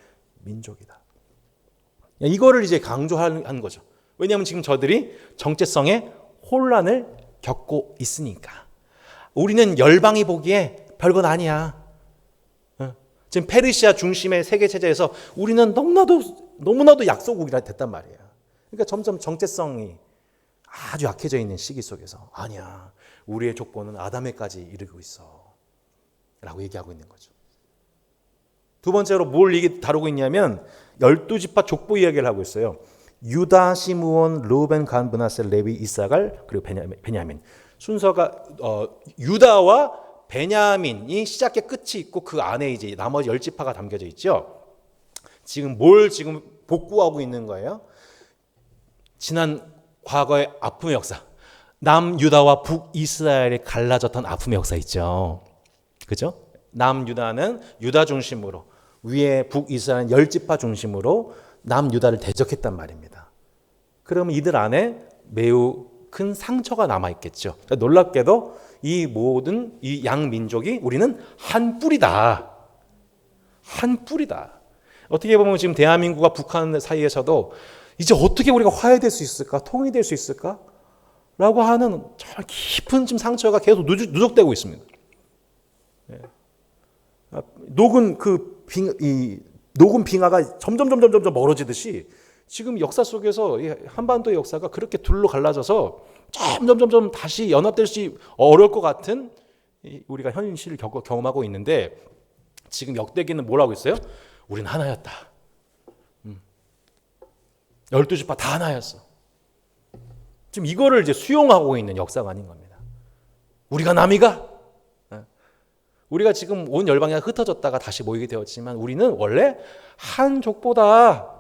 Speaker 1: 민족이다. 이거를 이제 강조한 거죠. 왜냐하면 지금 저들이 정체성의 혼란을 겪고 있으니까. 우리는 열방이 보기에 별건 아니야. 지금 페르시아 중심의 세계 체제에서 우리는 너무나도 약소국이라 됐단 말이에요. 그러니까 점점 정체성이 아주 약해져 있는 시기 속에서 아니야. 우리의 족보는 아담에까지 이르고 있어. 라고 얘기하고 있는 거죠. 두 번째로 뭘 다루고 있냐면 12지파 족보 이야기를 하고 있어요. 유다, 시므온, 르우벤, 간, 므낫세, 레위, 이사갈 그리고 베냐민. 순서가 유다와 베냐민이 시작의 끝이 있고 그 안에 이제 나머지 10지파가 담겨져 있죠. 지금 복구하고 있는 거예요? 지난 과거의 아픔의 역사. 남유다와 북이스라엘이 갈라졌던 아픔의 역사 있죠. 그죠? 남유다는 유다 중심으로, 위에 북이스라엘은 10지파 중심으로 남유다를 대적했단 말입니다. 그러면 이들 안에 매우 큰 상처가 남아있겠죠. 놀랍게도 이 모든 이 양민족이 우리는 한 뿌리다. 한 뿌리다. 어떻게 보면 지금 대한민국과 북한 사이에서도 이제 어떻게 우리가 화해될 수 있을까? 통일될 수 있을까? 라고 하는 정말 깊은 좀 상처가 계속 누적되고 있습니다. 녹은 빙하가 점점 멀어지듯이 지금 역사 속에서 한반도의 역사가 그렇게 둘로 갈라져서 점점 다시 연합될 수 어려울 것 같은 우리가 현실을 경험하고 있는데 지금 역대기는 뭘 하고 있어요? 우린 하나였다. 12지파 다 하나였어. 지금 이거를 이제 수용하고 있는 역사가 아닌 겁니다. 우리가 남이가? 우리가 지금 온 열방이 흩어졌다가 다시 모이게 되었지만 우리는 원래 한 족보다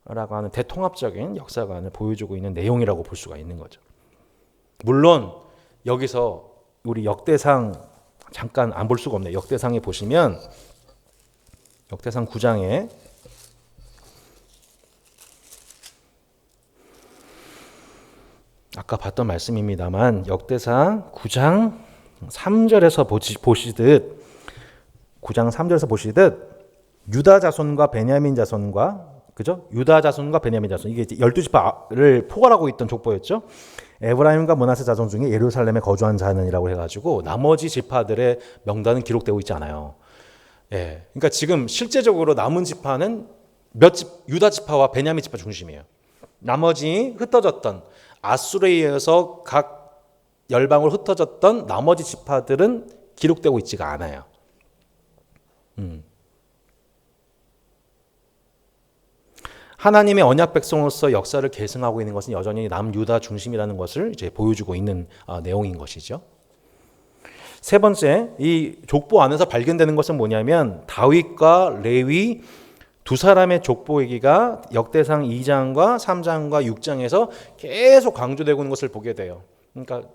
Speaker 1: 라고 하는 대통합적인 역사관을 보여주고 있는 내용이라고 볼 수가 있는 거죠. 물론 여기서 우리 역대상 잠깐 안 볼 수가 없네요. 역대상에 보시면 역대상 9장에 아까 봤던 말씀입니다만 역대상 9장 3절에서 보시듯 9장 3절에서 보시듯 유다 자손과 베냐민 자손과 그죠? 유다 자손과 베냐민 자손 이게 12지파를 포괄하고 있던 족보였죠. 에브라임과 므낫세 자손 중에 예루살렘에 거주한 자는이라고 해가지고 나머지 지파들의 명단은 기록되고 있지 않아요. 예, 그러니까 지금 실제적으로 남은 지파는 유다 지파와 베냐민 지파 중심이에요. 나머지 흩어졌던 아수르에 의해서 각 열방으로 흩어졌던 나머지 지파들은 기록되고 있지가 않아요. 하나님의 언약 백성으로서 역사를 계승하고 있는 것은 여전히 남유다 중심이라는 것을 이제 보여주고 있는 내용인 것이죠. 세 번째, 이 족보 안에서 발견되는 것은 뭐냐면 다윗과 레위 두 사람의 족보 얘기가 역대상 2장과 3장과 6장에서 계속 강조되고 있는 것을 보게 돼요. 그러니까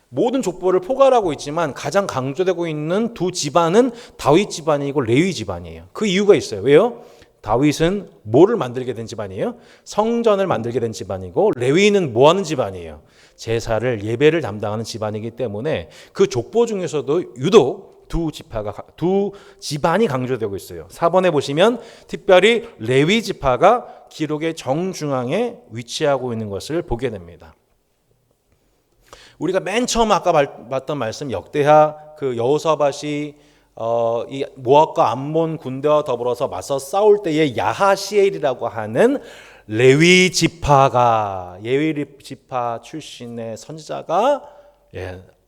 Speaker 1: 모든 족보를 포괄하고 있지만 가장 강조되고 있는 두 집안은 다윗 집안이고 레위 집안이에요. 그 이유가 있어요. 왜요? 다윗은 뭐를 만들게 된 집안이에요? 성전을 만들게 된 집안이고 레위는 뭐 하는 집안이에요? 제사를 예배를 담당하는 집안이기 때문에 그 족보 중에서도 유독 두 집안이 강조되고 있어요. 4번에 보시면 특별히 레위 지파가 기록의 정중앙에 위치하고 있는 것을 보게 됩니다. 우리가 맨 처음 아까 봤던 말씀 역대하 그 여호사밧이 이 모압과 암몬 군대와 더불어서 맞서 싸울 때에 야하시엘이라고 하는 레위 지파 출신의 선지자가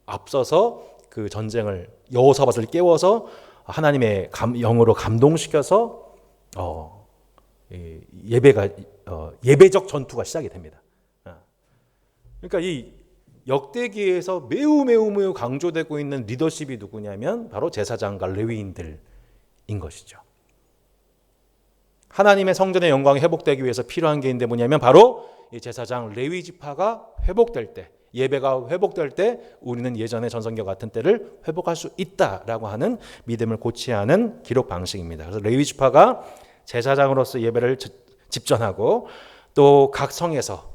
Speaker 1: 앞서서 그 전쟁을 여호사밧을 깨워서 하나님의 영으로 감동시켜서 예배적 전투가 시작이 됩니다. 그러니까 이 역대기에서 매우 강조되고 있는 리더십이 누구냐면 바로 제사장과 레위인들인 것이죠. 하나님의 성전의 영광이 회복되기 위해서 필요한 게 있는데 뭐냐면 바로 이 제사장 레위 지파가 회복될 때, 예배가 회복될 때 우리는 예전의 전성기와 같은 때를 회복할 수 있다라고 하는 믿음을 고취하는 기록 방식입니다. 그래서 레위 지파가 제사장으로서 예배를 집전하고 또 각 성에서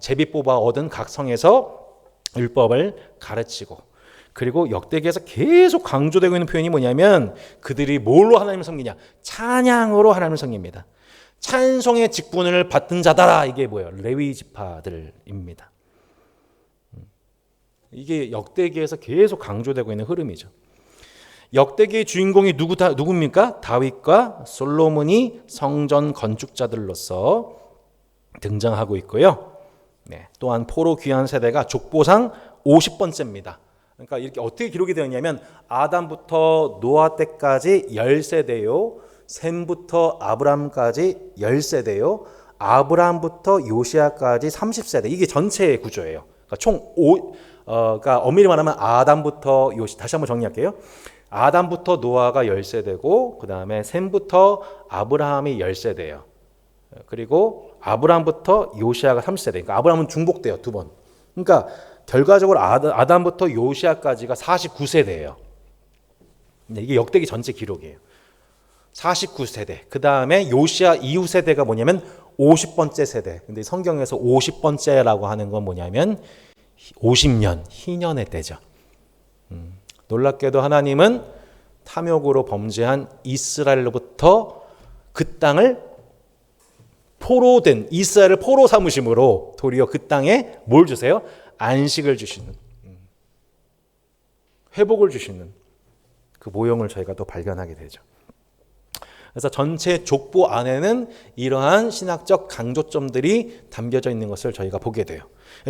Speaker 1: 제비 뽑아 얻은 각 성에서 율법을 가르치고, 그리고 역대기에서 계속 강조되고 있는 표현이 뭐냐면 그들이 뭘로 하나님을 섬기냐? 찬양으로 하나님을 섬깁니다. 찬송의 직분을 받은 자다라. 이게 뭐예요? 레위 지파들입니다. 이게 역대기에서 계속 강조되고 있는 흐름이죠. 역대기의 주인공이 누굽니까? 다윗과 솔로몬이 성전 건축자들로서 등장하고 있고요. 또한 포로 귀환 세대가 족보상 50번째입니다. 그러니까 이렇게 어떻게 기록이 되어 있냐면 아담부터 노아 때까지 10세대요. 셈부터 아브람까지 10세대요. 아브람부터 요시아까지 30세대. 이게 전체의 구조예요. 그러니까 그러니까 엄밀히 말하면 아담부터 다시 한번 정리할게요. 아담부터 노아가 10세대고 그 다음에 셈부터 아브라함이 10세대예요. 그리고 아브람부터 요시아가 30세대. 그러니까 아브람은 중복돼요. 두 번. 그러니까 결과적으로 아담부터 요시아까지가 49세대예요. 이게 역대기 전체 기록이에요. 49세대. 그 다음에 요시아 이후 세대가 뭐냐면 50번째 세대. 근데 성경에서 50번째라고 하는 건 뭐냐면 50년, 희년의 때죠. 놀랍게도 하나님은 탐욕으로 범죄한 이스라엘로부터 그 땅을 포로된 이스라엘을 포로 삼으심으로 도리어 그 땅에 뭘 주세요? 안식을 주시는, 회복을 주시는 그 모형을 저희가 또 발견하게 되죠. 그래서 전체 족보 안에는 이러한 신학적 강조점들이 담겨져 있는 것을 저희가 보게 돼요.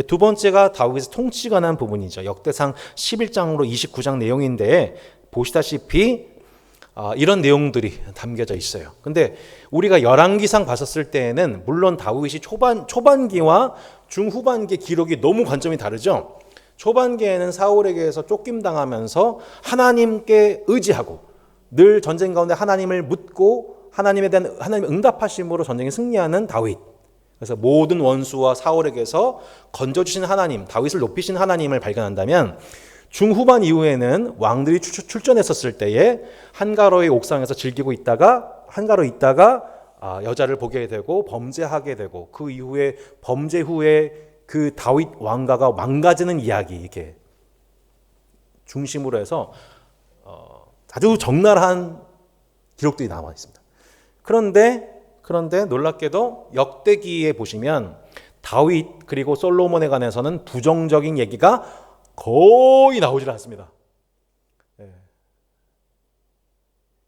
Speaker 1: 두 번째가 다윗의 통치에 관한 부분이죠. 역대상 11장으로 29장 내용인데 보시다시피 이런 내용들이 담겨져 있어요. 근데 우리가 열왕기상 봤었을 때에는 물론 다윗이 초반기와 중후반기 기록이 너무 관점이 다르죠. 초반기에는 사울에게서 쫓김당하면서 하나님께 의지하고 늘 전쟁 가운데 하나님을 묻고 하나님에 대한 하나님의 응답하심으로 전쟁에 승리하는 다윗. 그래서 모든 원수와 사울에게서 건져주신 하나님, 다윗을 높이신 하나님을 발견한다면 중후반 이후에는 왕들이 출전했었을 때에 한가로의 옥상에서 즐기고 있다가 한가로 있다가 여자를 보게 되고 범죄하게 되고 그 이후에 범죄 후에 그 다윗 왕가가 망가지는 이야기 이렇게 중심으로 해서 아주 적나라한 기록들이 남아 있습니다. 그런데 놀랍게도 역대기에 보시면 다윗 그리고 솔로몬에 관해서는 부정적인 얘기가 거의 나오질 않습니다.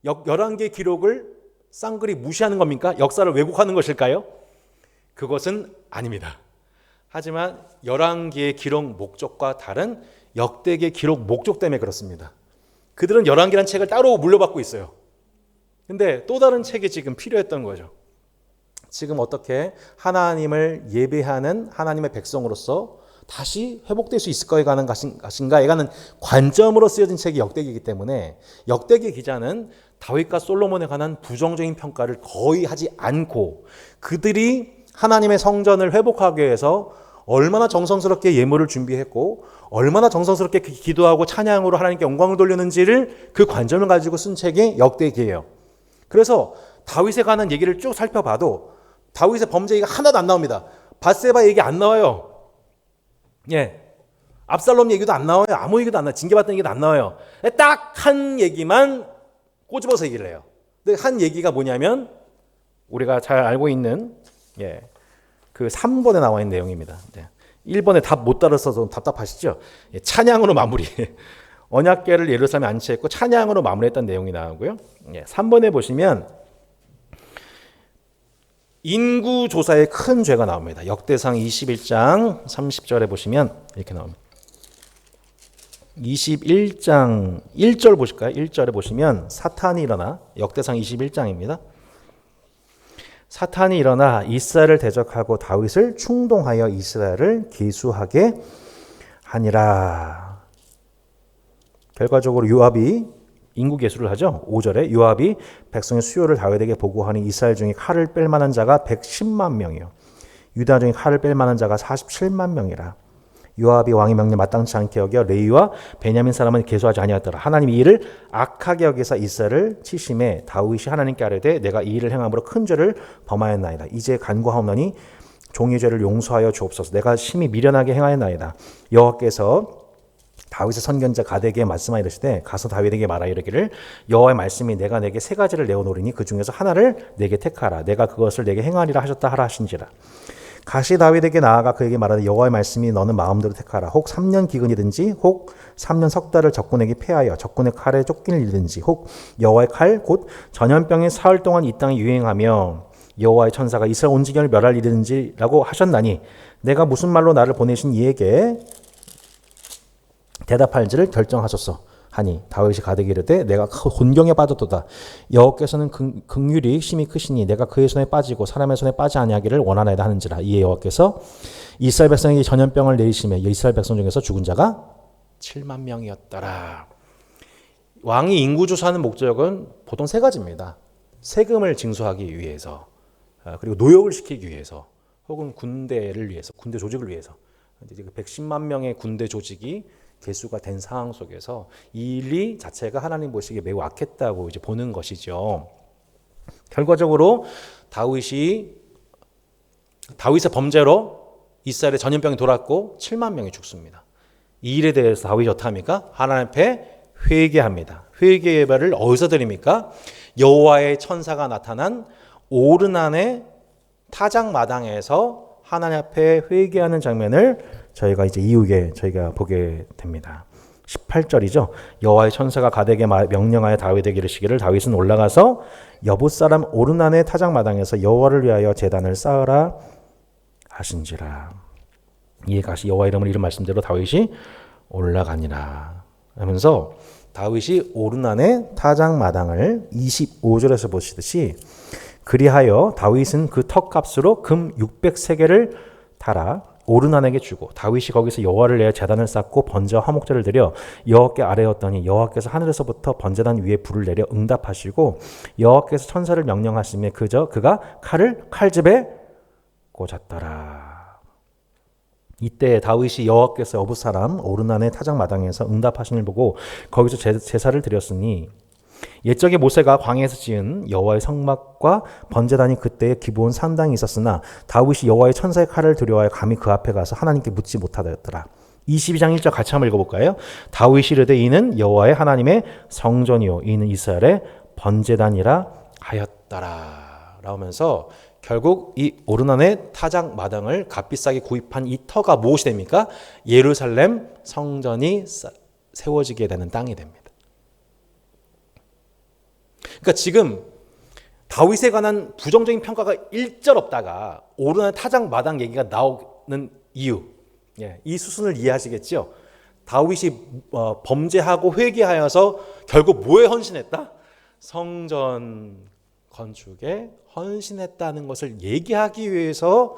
Speaker 1: 11개의 기록을 쌍그리 무시하는 겁니까? 역사를 왜곡하는 것일까요? 그것은 아닙니다. 하지만 11개의 기록 목적과 다른 역대기의 기록 목적 때문에 그렇습니다. 그들은 11개라는 책을 따로 물려받고 있어요. 근데 또 다른 책이 지금 필요했던 거죠. 지금 어떻게 하나님을 예배하는 하나님의 백성으로서 다시 회복될 수 있을까에 관한 것인가에 관한 관점으로 쓰여진 책이 역대기이기 때문에 역대기 기자는 다윗과 솔로몬에 관한 부정적인 평가를 거의 하지 않고 그들이 하나님의 성전을 회복하기 위해서 얼마나 정성스럽게 예물을 준비했고 얼마나 정성스럽게 기도하고 찬양으로 하나님께 영광을 돌렸는지를 그 관점을 가지고 쓴 책이 역대기예요. 그래서 다윗에 관한 얘기를 쭉 살펴봐도 다윗의 범죄 얘기가 하나도 안 나옵니다. 밧세바 얘기 안 나와요. 예, 압살롬 얘기도 안 나와요. 아무 얘기도 안 나와요. 징계받던 얘기도 안 나와요. 딱 한 얘기만 꼬집어서 얘기를 해요. 근데 한 얘기가 뭐냐면 우리가 잘 알고 있는 그 3번에 나와 있는 내용입니다. 1번에 답 못 따라서 답답하시죠? 찬양으로 마무리. 언약궤를 예루살렘에 안치했고 찬양으로 마무리했던 내용이 나오고요. 3번에 보시면 인구 조사의 큰 죄가 나옵니다. 역대상 21장 30절에 보시면 이렇게 나옵니다. 21장 1절 보실까요? 1절에 보시면 사탄이 일어나, 역대상 21장입니다. 사탄이 일어나 이스라엘을 대적하고 다윗을 충동하여 이스라엘을 계수하게 하니라. 결과적으로 요압이 인구 계수를 하죠. 5절에 요압이 백성의 수요를 다윗에게 보고하니 이스라엘 중에 칼을 뺄 만한 자가 110만 명이요 유다 중에 칼을 뺄 만한 자가 47만 명이라. 요압이 왕의 명령 마땅치 않게 여겨 레위와 베냐민 사람은 계수하지 아니하였더라. 하나님이 이 일을 악하게 여기사 이스라엘을 치심에 다윗이 하나님께 아뢰되 내가 이 일을 행함으로 큰 죄를 범하였나이다. 이제 간구하오노니 종의 죄를 용서하여 주옵소서. 내가 심히 미련하게 행하였나이다. 여호와께서 다윗의 선견자 가데에게 말씀하여 이르시되 가서 다윗에게 말하여 이르기를 여호와의 말씀이 내가 내게 세 가지를 내어놓으리니 그 중에서 하나를 내게 택하라. 내가 그것을 내게 행하리라 하셨다 하라 하신지라. 가시 다윗에게 나아가 그에게 말하되 여호와의 말씀이 너는 마음대로 택하라. 혹 3년 기근이든지 혹 3년 석 달을 적군에게 패하여 적군의 칼에 쫓기는 일이든지 혹 여호와의 칼 곧 전염병이 사흘 동안 이 땅에 유행하며 여호와의 천사가 이스라엘 온 지경을 멸할 일이든지라고 하셨나니 내가 무슨 말로 나를 보내신 이에게 대답할지를 결정하소서 하니 다윗이 가데에게 이르되 내가 곤경에 빠졌도다. 여호와께서는 긍휼이 심히 크시니 내가 그의 손에 빠지고 사람의 손에 빠지 아니하기를 원하나이다 하는지라. 이에 여호와께서 이스라엘 백성에게 전염병을 내리시며 이스라엘 백성 중에서 죽은 자가 7만 명이었더라. 왕이 인구조사하는 목적은 보통 세 가지입니다. 세금을 징수하기 위해서, 그리고 노역을 시키기 위해서, 혹은 군대를 위해서, 군대 조직을 위해서. 이제 110만 명의 군대 조직이 개수가 된 상황 속에서 이 일 자체가 하나님 보시기에 매우 악했다고 이제 보는 것이죠. 결과적으로 다윗의 범죄로 이스라엘의 전염병이 돌았고 7만 명이 죽습니다. 이 일에 대해서 다윗이 어떻게 합니까? 하나님 앞에 회개합니다. 회개 예배를 어디서 드립니까? 여호와의 천사가 나타난 오르난의 타작마당에서 하나님 앞에 회개하는 장면을 저희가 이제 이후에 저희가 보게 됩니다. 18절이죠. 여호와의 천사가 가데에게 명령하여 다윗에게 이르시기를 다윗은 올라가서 여붓 사람 오르난의 타작마당에서 여호와를 위하여 제단을 쌓으라 하신지라. 이에 가시 여호와 이름을 이른 말씀대로 다윗이 올라가니라 하면서 다윗이 오르난의 타작마당을 25절에서 보시듯이 그리하여 다윗은 그 턱값으로 금 600세겔을 달아 오르난에게 주고 다윗이 거기서 여호와를 위하여 제단을 쌓고 번제와 화목제를 드려 여호와께 아뢰었더니 여호와께서 하늘에서부터 번제단 위에 불을 내려 응답하시고 여호와께서 천사를 명령하시며 그가 칼을 칼집에 꽂았더라. 이때 다윗이 여호와께서 여붓 사람 오르난의 타작마당에서 응답하신 일 보고 거기서 제사를 드렸으니 옛적에 모세가 광야에서 지은 여호와의 성막과 번제단이 그때의 기본 상당히 있었으나 다윗이 여호와의 천사의 칼을 두려워하여 감히 그 앞에 가서 하나님께 묻지 못하였더라. 22장 1절 같이 한번 읽어볼까요? 다윗이 이르되 이는 여호와의 하나님의 성전이요 이는 이스라엘의 번제단이라 하였더라 라면서 결국 이 오르난의 타작 마당을 값비싸게 구입한 이 터가 무엇이 됩니까? 예루살렘 성전이 세워지게 되는 땅이 됩니다. 그러니까 지금 다윗에 관한 부정적인 평가가 일절 없다가 오르난 타작 마당 얘기가 나오는 이유, 이 수순을 이해하시겠죠? 다윗이 범죄하고 회개하여서 결국 뭐에 헌신했다? 성전 건축에 헌신했다는 것을 얘기하기 위해서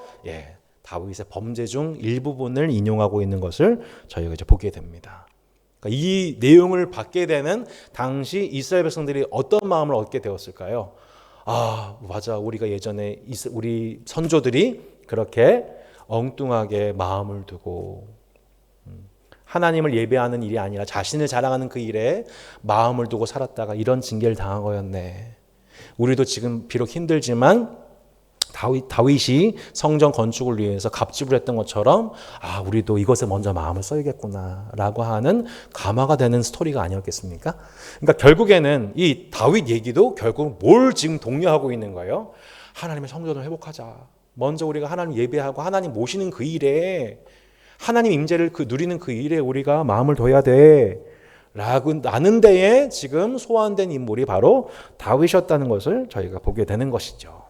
Speaker 1: 다윗의 범죄 중 일부분을 인용하고 있는 것을 저희가 이제 보게 됩니다. 그러니까 이 내용을 받게 되는 당시 이스라엘 백성들이 어떤 마음을 얻게 되었을까요? 아, 맞아. 우리가 예전에 우리 선조들이 그렇게 엉뚱하게 마음을 두고 하나님을 예배하는 일이 아니라 자신을 자랑하는 그 일에 마음을 두고 살았다가 이런 징계를 당한 거였네. 우리도 지금 비록 힘들지만 다윗이 성전 건축을 위해서 갑집을 했던 것처럼 우리도 이것에 먼저 마음을 써야겠구나라고 하는 감화가 되는 스토리가 아니었겠습니까? 그러니까 결국에는 이 다윗 얘기도 결국 뭘 지금 독려하고 있는 거예요? 하나님의 성전을 회복하자. 먼저 우리가 하나님 예배하고 하나님 모시는 그 일에 하나님 임재를 누리는 그 일에 우리가 마음을 둬야 돼. 라고 나는 데에 지금 소환된 인물이 바로 다윗이었다는 것을 저희가 보게 되는 것이죠.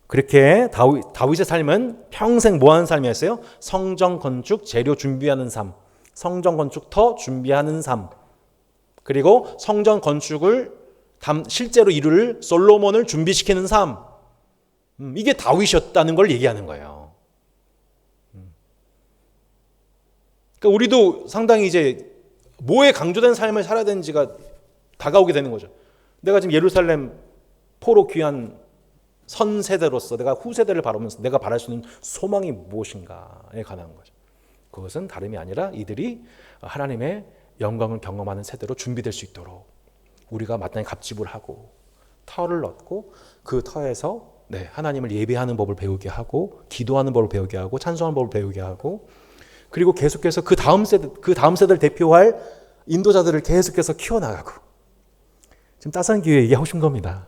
Speaker 1: 그렇게 다윗의 삶은 평생 뭐하는 삶이었어요? 성전 건축 재료 준비하는 삶, 성전 건축터 준비하는 삶, 그리고 성전 건축을 실제로 이룰 솔로몬을 준비시키는 삶. 이게 다윗이었다는 걸 얘기하는 거예요. 그러니까 우리도 상당히 이제 뭐에 강조된 삶을 살아야 되는지가 다가오게 되는 거죠. 내가 지금 예루살렘 포로 귀한 선세대로서 내가 후세대를 바라보면서 내가 바랄 수 있는 소망이 무엇인가에 관한 거죠. 그것은 다름이 아니라 이들이 하나님의 영광을 경험하는 세대로 준비될 수 있도록 우리가 마땅히 갑집을 하고 터를 넣고 그 터에서 하나님을 예배하는 법을 배우게 하고 기도하는 법을 배우게 하고 찬송하는 법을 배우게 하고 그리고 계속해서 그 다음 세대를 대표할 인도자들을 계속해서 키워나가고 지금 따스한 기회에 얘기하고 싶은 겁니다.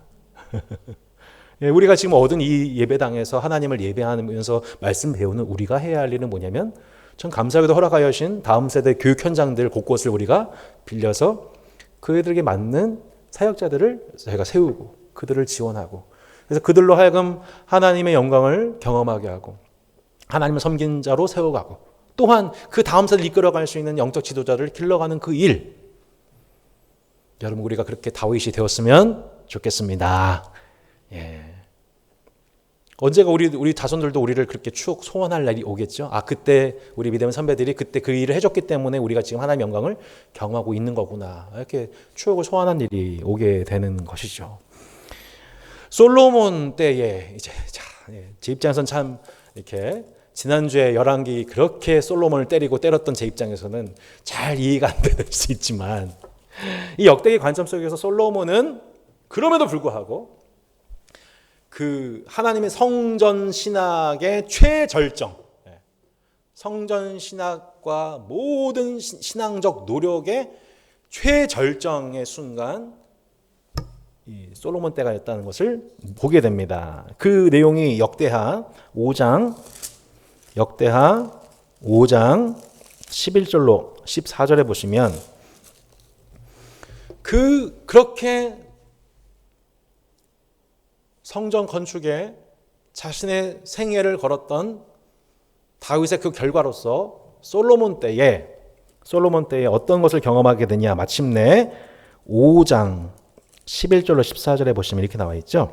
Speaker 1: 우리가 지금 얻은 이 예배당에서 하나님을 예배하면서 말씀 배우는 우리가 해야 할 일은 뭐냐면 전 감사하게도 허락하여 주신 다음 세대 교육 현장들 곳곳을 우리가 빌려서 그들에게 맞는 사역자들을 저희가 세우고 그들을 지원하고 그래서 그들로 하여금 하나님의 영광을 경험하게 하고 하나님을 섬긴 자로 세워가고 또한 그 다음 세대를 이끌어갈 수 있는 영적 지도자를 길러가는 그 일. 여러분 우리가 그렇게 다윗이 되었으면 좋겠습니다. 언제가 우리 자손들도 우리를 그렇게 추억 소원할 날이 오겠죠. 그때 우리 믿음의 선배들이 그때 그 일을 해줬기 때문에 우리가 지금 하나님의 영광을 경험하고 있는 거구나. 이렇게 추억을 소환한 일이 오게 되는 것이죠. 솔로몬 때에 제 입장에서는 참 이렇게 지난주에 열왕기 그렇게 솔로몬을 때렸던 제 입장에서는 잘 이해가 안 될 수 있지만 이 역대기 관점 속에서 솔로몬은 그럼에도 불구하고 그 하나님의 성전 신학의 최절정, 성전 신학과 모든 신앙적 노력의 최절정의 순간 이 솔로몬 때가 였다는 것을 보게 됩니다. 그 내용이 역대하 5장 11절로 14절에 보시면 그렇게 성전 건축에 자신의 생애를 걸었던 다윗의 그 결과로서 솔로몬 때에 어떤 것을 경험하게 되냐. 마침내 5장 11절로 14절에 보시면 이렇게 나와 있죠.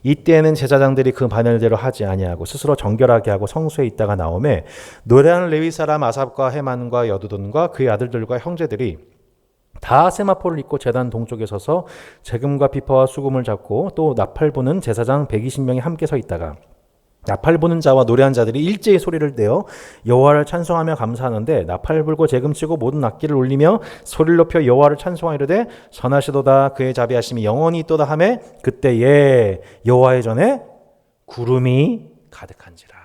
Speaker 1: 이때는 제사장들이 그 바늘대로 하지 아니하고 스스로 정결하게 하고 성소에 있다가 나오매 노래하는 레위 사람 아삽과 헤만과 여두돈과 그의 아들들과 형제들이 다 세마포를 입고 제단 동쪽에 서서 재금과 비파와 수금을 잡고 또 나팔 부는 제사장 120명이 함께 서 있다가 나팔 부는 자와 노래한 자들이 일제히 소리를 내어 여호와를 찬송하며 감사하는데 나팔 불고 재금 치고 모든 악기를 울리며 소리를 높여 여호와를 찬송하이르되 선하시도다 그의 자비하심이 영원히 있도다 하매 그때에 여호와의 전에 구름이 가득한지라.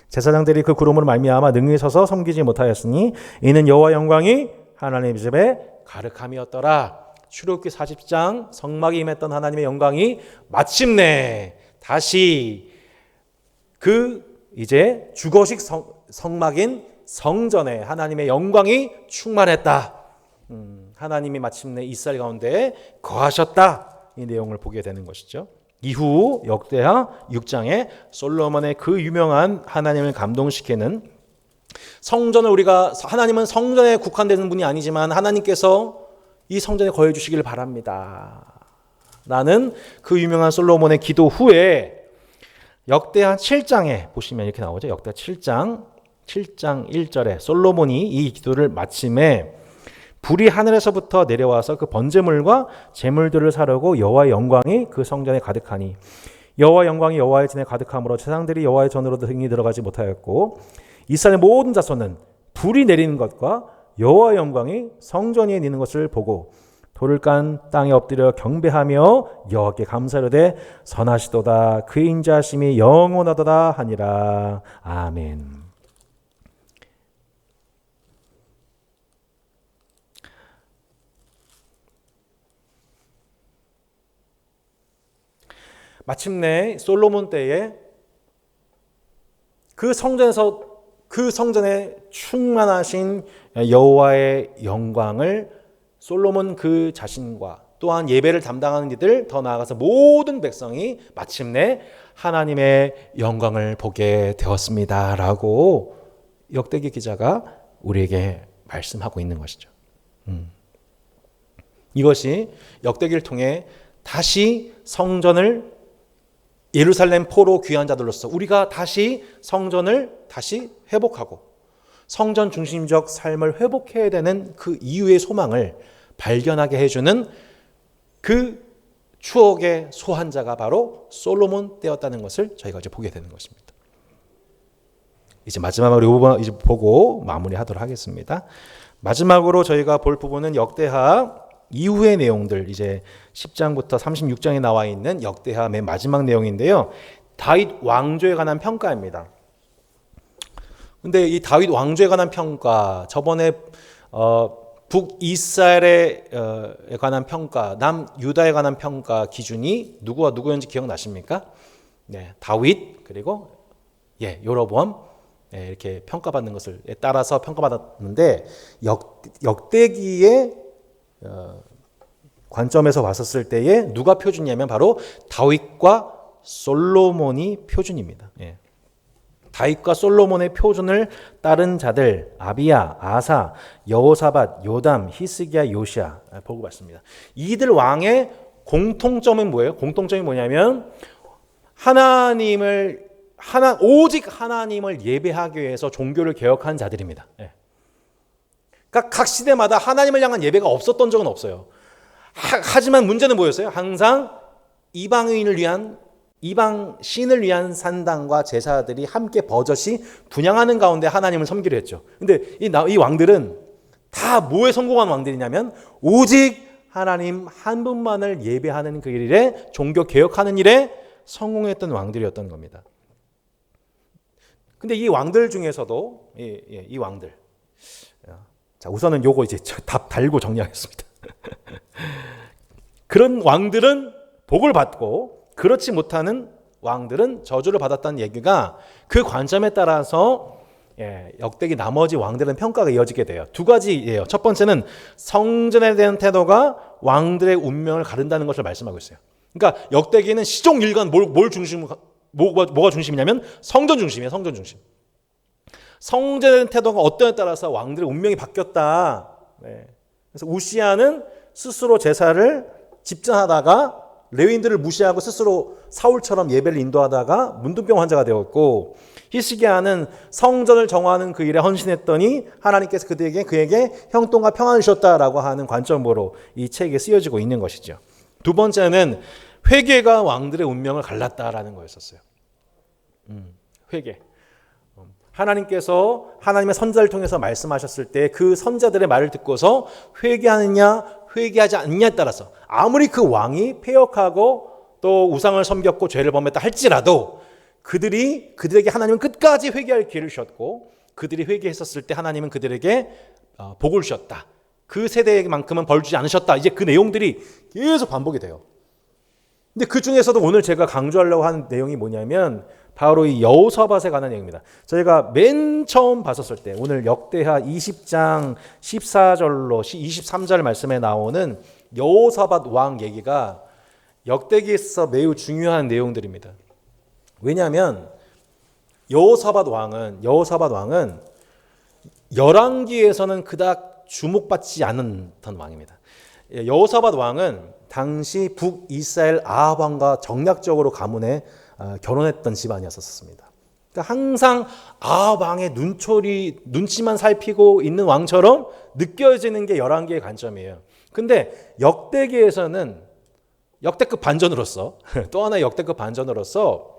Speaker 1: 제사장들이 그 구름으로 말미암아 능히 서서 섬기지 못하였으니 이는 여호와 영광이 하나님의 집에 가득함이었더라. 출애굽기 40장 성막에 임했던 하나님의 영광이 마침내 다시 이제 주거식 성막인 성전에 하나님의 영광이 충만했다. 하나님이 마침내 이스라엘 가운데 거하셨다. 이 내용을 보게 되는 것이죠. 이후 역대하 6장에 솔로몬의 그 유명한 하나님을 감동시키는 성전을 하나님은 성전에 국한되는 분이 아니지만 하나님께서 이 성전에 거해 주시기를 바랍니다. 라는 그 유명한 솔로몬의 기도 후에 역대하 7장에 보시면 이렇게 나오죠. 역대하 7장 1절에 솔로몬이 이 기도를 마침에 불이 하늘에서부터 내려와서 그 번제물과 제물들을 사르고 여호와의 영광이 그 성전에 가득하니 여호와 영광이 여호와의 전에 가득함으로 제사장들이 여호와의 전으로 등이 들어가지 못하였고 이스라엘 모든 자손은 불이 내리는 것과 여호와의 영광이 성전 위에 있는 것을 보고 돌을 깐 땅에 엎드려 경배하며 여호와께 감사하되 선하시도다 그의 인자하심이 영원하도다 하니라. 아멘. 마침내 솔로몬 때에 그 성전에 충만하신 여호와의 영광을 솔로몬 그 자신과 또한 예배를 담당하는 이들 더 나아가서 모든 백성이 마침내 하나님의 영광을 보게 되었습니다 라고 역대기 기자가 우리에게 말씀하고 있는 것이죠. 이것이 역대기를 통해 다시 성전을 예루살렘 포로 귀한 자들로서 우리가 다시 성전을 다시 회복하고 성전 중심적 삶을 회복해야 되는 그 이유의 소망을 발견하게 해주는 그 추억의 소환자가 바로 솔로몬 때였다는 것을 저희가 이제 보게 되는 것입니다. 이제 마지막으로 이제 보고 마무리하도록 하겠습니다. 마지막으로 저희가 볼 부분은 역대하 이후의 내용들, 이제 10장부터 36장에 나와 있는 역대하 맨 마지막 내용인데요. 다윗 왕조에 관한 평가입니다. 근데 이 다윗 왕조에 관한 평가, 저번에 북이스라엘에 관한 평가, 남유다에 관한 평가 기준이 누구와 누구였는지 기억나십니까? 네, 다윗 그리고 여로보암 이렇게 평가받는 것을 따라서 평가받았는데 역대기의 관점에서 봤었을 때에 누가 표준이냐면 바로 다윗과 솔로몬이 표준입니다. 다윗과 솔로몬의 표준을 따른 자들 아비야, 아사, 여호사밧, 요담, 히스기야, 요시야 보고 봤습니다. 이들 왕의 공통점은 뭐예요? 공통점이 뭐냐면 오직 하나님을 예배하기 위해서 종교를 개혁한 자들입니다. 그러니까 각 시대마다 하나님을 향한 예배가 없었던 적은 없어요. 하지만 문제는 뭐였어요? 항상 이방 신을 위한 산당과 제사들이 함께 버젓이 분향하는 가운데 하나님을 섬기려 했죠. 근데 이 왕들은 다 뭐에 성공한 왕들이냐면 오직 하나님 한 분만을 예배하는 그 일에 종교 개혁하는 일에 성공했던 왕들이었던 겁니다. 근데 이 왕들 중에서도 이 왕들, 자 우선은 요거 이제 답 달고 정리하겠습니다. 그런 왕들은 복을 받고 그렇지 못하는 왕들은 저주를 받았다는 얘기가 그 관점에 따라서 역대기 나머지 왕들은 평가가 이어지게 돼요. 두 가지예요. 첫 번째는 성전에 대한 태도가 왕들의 운명을 가른다는 것을 말씀하고 있어요. 그러니까 역대기는 시종일관 뭐가 중심이냐면 성전 중심이에요. 성전 중심. 성전에 대한 태도가 어떠냐에 따라서 왕들의 운명이 바뀌었다. 그래서 우시아는 스스로 제사를 집전하다가 레위인들을 무시하고 스스로 사울처럼 예배를 인도하다가 문둥병 환자가 되었고, 히스기야는 성전을 정화하는 그 일에 헌신했더니 하나님께서 그에게 형통과 평안을 주셨다라고 하는 관점으로 이 책에 쓰여지고 있는 것이죠. 두 번째는 회개가 왕들의 운명을 갈랐다라는 거였었어요. 회개. 하나님께서 하나님의 선자를 통해서 말씀하셨을 때 그 선자들의 말을 듣고서 회개하느냐 회개하지 않느냐에 따라서 아무리 그 왕이 패역하고 또 우상을 섬겼고 죄를 범했다 할지라도 그들에게 하나님은 끝까지 회개할 기회를 주셨고, 그들이 회개했었을 때 하나님은 그들에게 복을 주셨다. 그 세대만큼은 벌 주지 않으셨다. 이제 그 내용들이 계속 반복이 돼요. 근데 그 중에서도 오늘 제가 강조하려고 하는 내용이 뭐냐면 바로 이 여호사밧에 관한 내용입니다. 저희가 맨 처음 봤었을 때 오늘 역대하 20장 14절로 23절 말씀에 나오는 여호사밧 왕 얘기가 역대기에서 매우 중요한 내용들입니다. 왜냐하면 여호사밧 왕은 열왕기에서는 그닥 주목받지 않았던 왕입니다. 여호사밧 왕은 당시 북이스라엘 아합 왕과 정략적으로 가문에 결혼했던 집안이었습니다. 그러니까 항상 아합 왕의 눈치만 살피고 있는 왕처럼 느껴지는 게 열왕기의 관점이에요. 근데 역대기에서는 역대급 반전으로서 또 하나의 역대급 반전으로서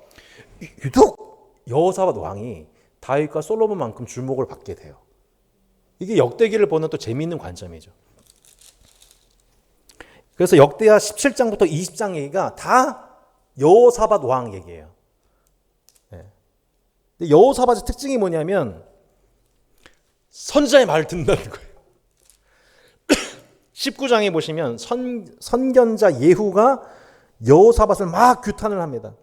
Speaker 1: 유독 여호사밧 왕이 다윗과 솔로몬만큼 주목을 받게 돼요. 이게 역대기를 보는 또 재미있는 관점이죠. 그래서 역대하 17장부터 20장 얘기가 다 여호사밧 왕 얘기예요. 여호사밧의 특징이 뭐냐면 선지자의 말을 듣는다는 거예요. 19장에 보시면 선견자 예후가 여호사밧을 막 규탄을 합니다.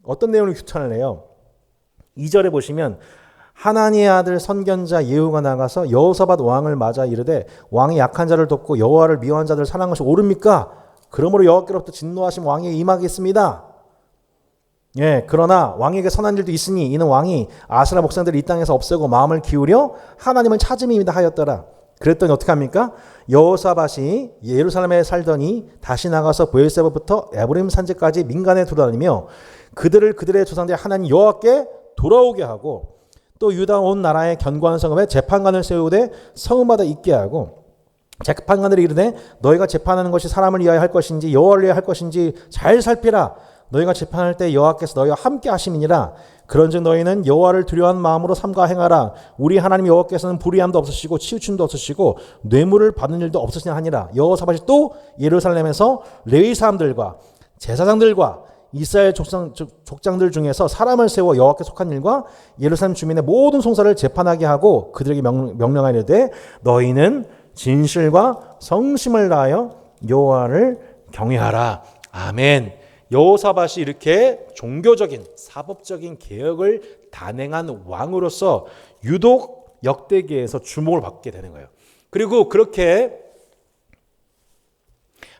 Speaker 1: 어떤 내용을 규탄을 해요? 2절에 보시면 하나니의 아들 선견자 예후가 나가서 여호사밧 왕을 맞아 이르되 왕이 약한 자를 돕고 여호와를 미워한 자들을 사랑한 것이 옳습니까? 그러므로 여호와께로부터 진노하심 왕에게 임하겠습니다. 그러나 왕에게 선한 일도 있으니 이는 왕이 아스라 목상들을 이 땅에서 없애고 마음을 기울여 하나님을 찾음이다 하였더라. 그랬더니 어떻게 합니까? 여호사밧이 예루살렘에 살더니 다시 나가서 브엘세바부터 에브라임 산지까지 민간에 돌아다니며 그들을 그들의 조상들의 하나님 여호와께 돌아오게 하고 또 유다 온 나라의 견고한 성읍에 재판관을 세우되 성읍마다 있게 하고 재판관들이 이르되 너희가 재판하는 것이 사람을 위하여 할 것인지 여호와를 위하여 할 것인지 잘 살피라. 너희가 재판할 때 여호와께서 너희와 함께 하심이니라. 그런즉 너희는 여호와를 두려워하는 마음으로 삼가 행하라. 우리 하나님 여호와께서는 불의함도 없으시고 치우침도 없으시고 뇌물을 받는 일도 없으시냐 하니라. 여호사밧이 또 예루살렘에서 레위 사람들과 제사장들과 이스라엘 족장들 중에서 사람을 세워 여호와께 속한 일과 예루살렘 주민의 모든 송사를 재판하게 하고 그들에게 명령하려되 너희는 진실과 성심을 다하여 여호와를 경외하라. 아멘. 여호사밧이 이렇게 종교적인 사법적인 개혁을 단행한 왕으로서 유독 역대기에서 주목을 받게 되는 거예요. 그리고 그렇게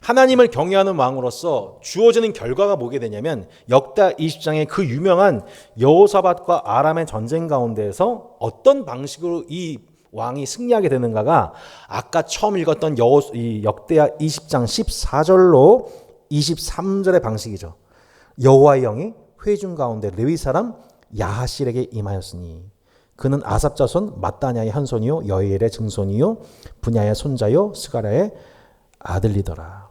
Speaker 1: 하나님을 경외하는 왕으로서 주어지는 결과가 뭐게 되냐면 역대 20장의 그 유명한 여호사밧과 아람의 전쟁 가운데에서 어떤 방식으로 이 왕이 승리하게 되는가가 아까 처음 읽었던 이 역대하 20장 14절로 23절의 방식이죠. 여호와의 영이 회중 가운데 레위 사람 야하실에게 임하였으니 그는 아삽 자손 mat단야의 현손이요 여이엘의 증손이요 분야의 손자요 스가랴의 아들이더라.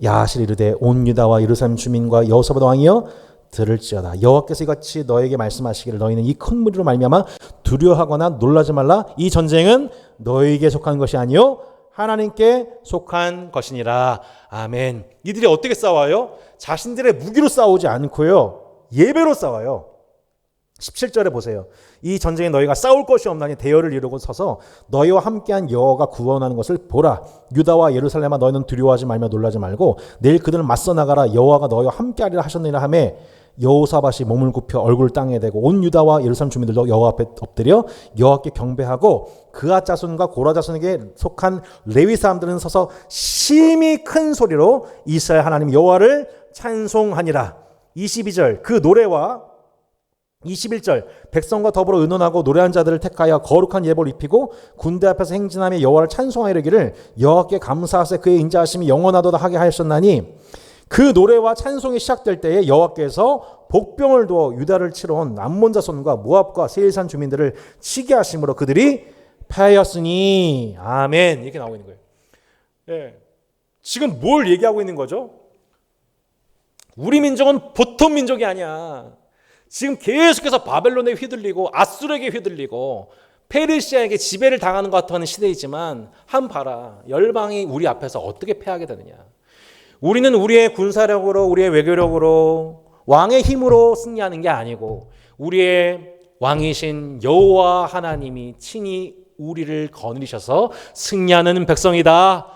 Speaker 1: 야하실이 이르되 온 유다와 예루살렘 주민과 여호사밧 왕이여 들을지어다. 여호와께서 이같이 너에게 말씀하시기를 너희는 이 큰 무리로 말미암아 두려워하거나 놀라지 말라. 이 전쟁은 너희에게 속한 것이 아니요 하나님께 속한 것이니라. 아멘. 이들이 어떻게 싸워요? 자신들의 무기로 싸우지 않고요. 예배로 싸워요. 17절에 보세요. 이 전쟁에 너희가 싸울 것이 없나니 대열을 이루고 서서 너희와 함께한 여호와가 구원하는 것을 보라. 유다와 예루살렘아 너희는 두려워하지 말며 놀라지 말고 내일 그들을 맞서 나가라. 여호와가 너희와 함께하리라 하셨느니라 하매 여호사밧이 몸을 굽혀 얼굴을 땅에 대고 온 유다와 예루살렘 주민들도 여호와 앞에 엎드려 여호와께 경배하고 그앗 자손과 고라 자손에게 속한 레위 사람들은 서서 심히 큰 소리로 이스라엘 하나님 여호와를 찬송하니라. 22절 그 노래와 21절 백성과 더불어 의논하고 노래한 자들을 택하여 거룩한 예복을 입히고 군대 앞에서 행진하며 여호와를 찬송하여 이르기를 여호와께 감사하세 그의 인자하심이 영원하도다 하게 하였었나니 그 노래와 찬송이 시작될 때에 여호와께서 복병을 두어 유다를 치러 온 암몬 자손과 모압과 세일산 주민들을 치게 하심으로 그들이 패하였으니 아멘. 이렇게 나오고 있는 거예요. 네. 지금 뭘 얘기하고 있는 거죠? 우리 민족은 보통 민족이 아니야. 지금 계속해서 바벨론에 휘둘리고 아수르에게 휘둘리고 페르시아에게 지배를 당하는 것 같은 시대이지만 한 봐라. 열방이 우리 앞에서 어떻게 패하게 되느냐. 우리는 우리의 군사력으로 우리의 외교력으로 왕의 힘으로 승리하는 게 아니고 우리의 왕이신 여호와 하나님이 친히 우리를 거느리셔서 승리하는 백성이다.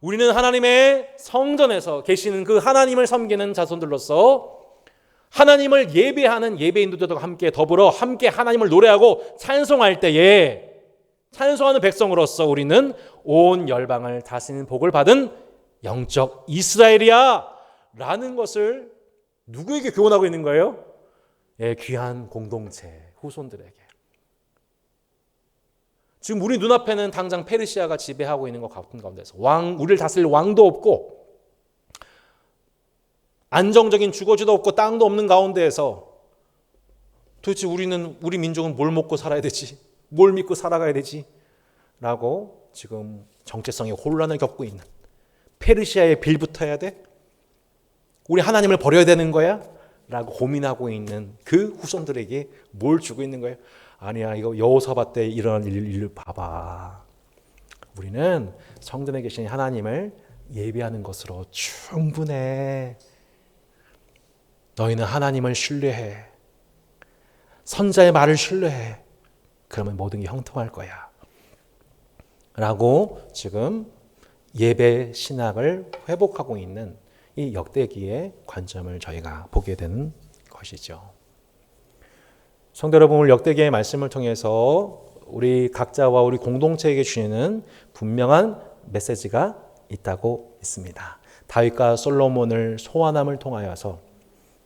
Speaker 1: 우리는 하나님의 성전에서 계시는 그 하나님을 섬기는 자손들로서 하나님을 예배하는 예배인들과 함께 더불어 함께 하나님을 노래하고 찬송할 때에 찬송하는 백성으로서 우리는 온 열방을 다스리는 복을 받은 영적 이스라엘이야 라는 것을 누구에게 교훈하고 있는 거예요? 귀한 공동체 후손들에게. 지금 우리 눈앞에는 당장 페르시아가 지배하고 있는 것 같은 가운데서 우리를 다스릴 왕도 없고 안정적인 주거지도 없고 땅도 없는 가운데에서 도대체 우리 민족은 뭘 먹고 살아야 되지? 뭘 믿고 살아가야 되지? 라고 지금 정체성의 혼란을 겪고 있는 페르시아에 빌붙어야 돼? 우리 하나님을 버려야 되는 거야? 라고 고민하고 있는 그 후손들에게 뭘 주고 있는 거예요? 아니야, 이거 여호사밧 때 이런 일을 봐봐. 우리는 성전에 계신 하나님을 예배하는 것으로 충분해. 너희는 하나님을 신뢰해. 선자의 말을 신뢰해. 그러면 모든 게 형통할 거야. 라고 지금 예배 신학을 회복하고 있는 이 역대기의 관점을 저희가 보게 되는 것이죠. 성도 여러분, 오늘 역대기의 말씀을 통해서 우리 각자와 우리 공동체에게 주시는 분명한 메시지가 있다고 믿습니다. 다윗과 솔로몬을 소환함을 통하여서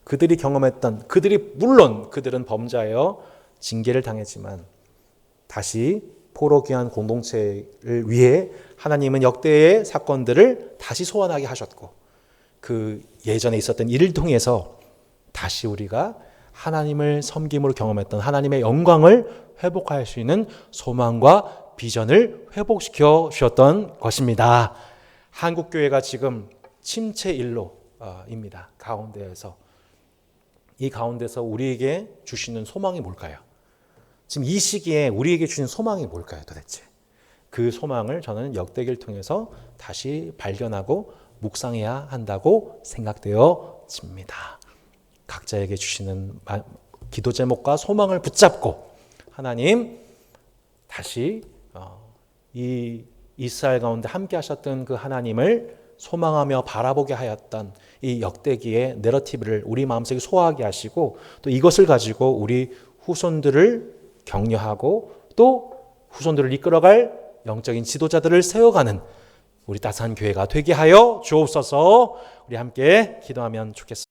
Speaker 1: 그들이 경험했던, 물론 그들은 범죄하여 징계를 당했지만 다시 포로 귀한 공동체를 위해 하나님은 역대의 사건들을 다시 소환하게 하셨고, 그 예전에 있었던 일을 통해서 다시 우리가 하나님을 섬김으로 경험했던 하나님의 영광을 회복할 수 있는 소망과 비전을 회복시켜 주셨던 것입니다. 한국교회가 지금 침체 일로입니다. 가운데에서. 이 가운데서 우리에게 주시는 소망이 뭘까요? 지금 이 시기에 우리에게 주신 소망이 뭘까요, 도대체? 그 소망을 저는 역대기를 통해서 다시 발견하고 묵상해야 한다고 생각되어집니다. 각자에게 주시는 기도 제목과 소망을 붙잡고 하나님 다시 이 이스라엘 가운데 함께 하셨던 그 하나님을 소망하며 바라보게 하였던 이 역대기의 내러티브를 우리 마음속에 소화하게 하시고, 또 이것을 가지고 우리 후손들을 격려하고 또 후손들을 이끌어갈 영적인 지도자들을 세워가는 우리 따스한 교회가 되게 하여 주옵소서. 우리 함께 기도하면 좋겠습니다.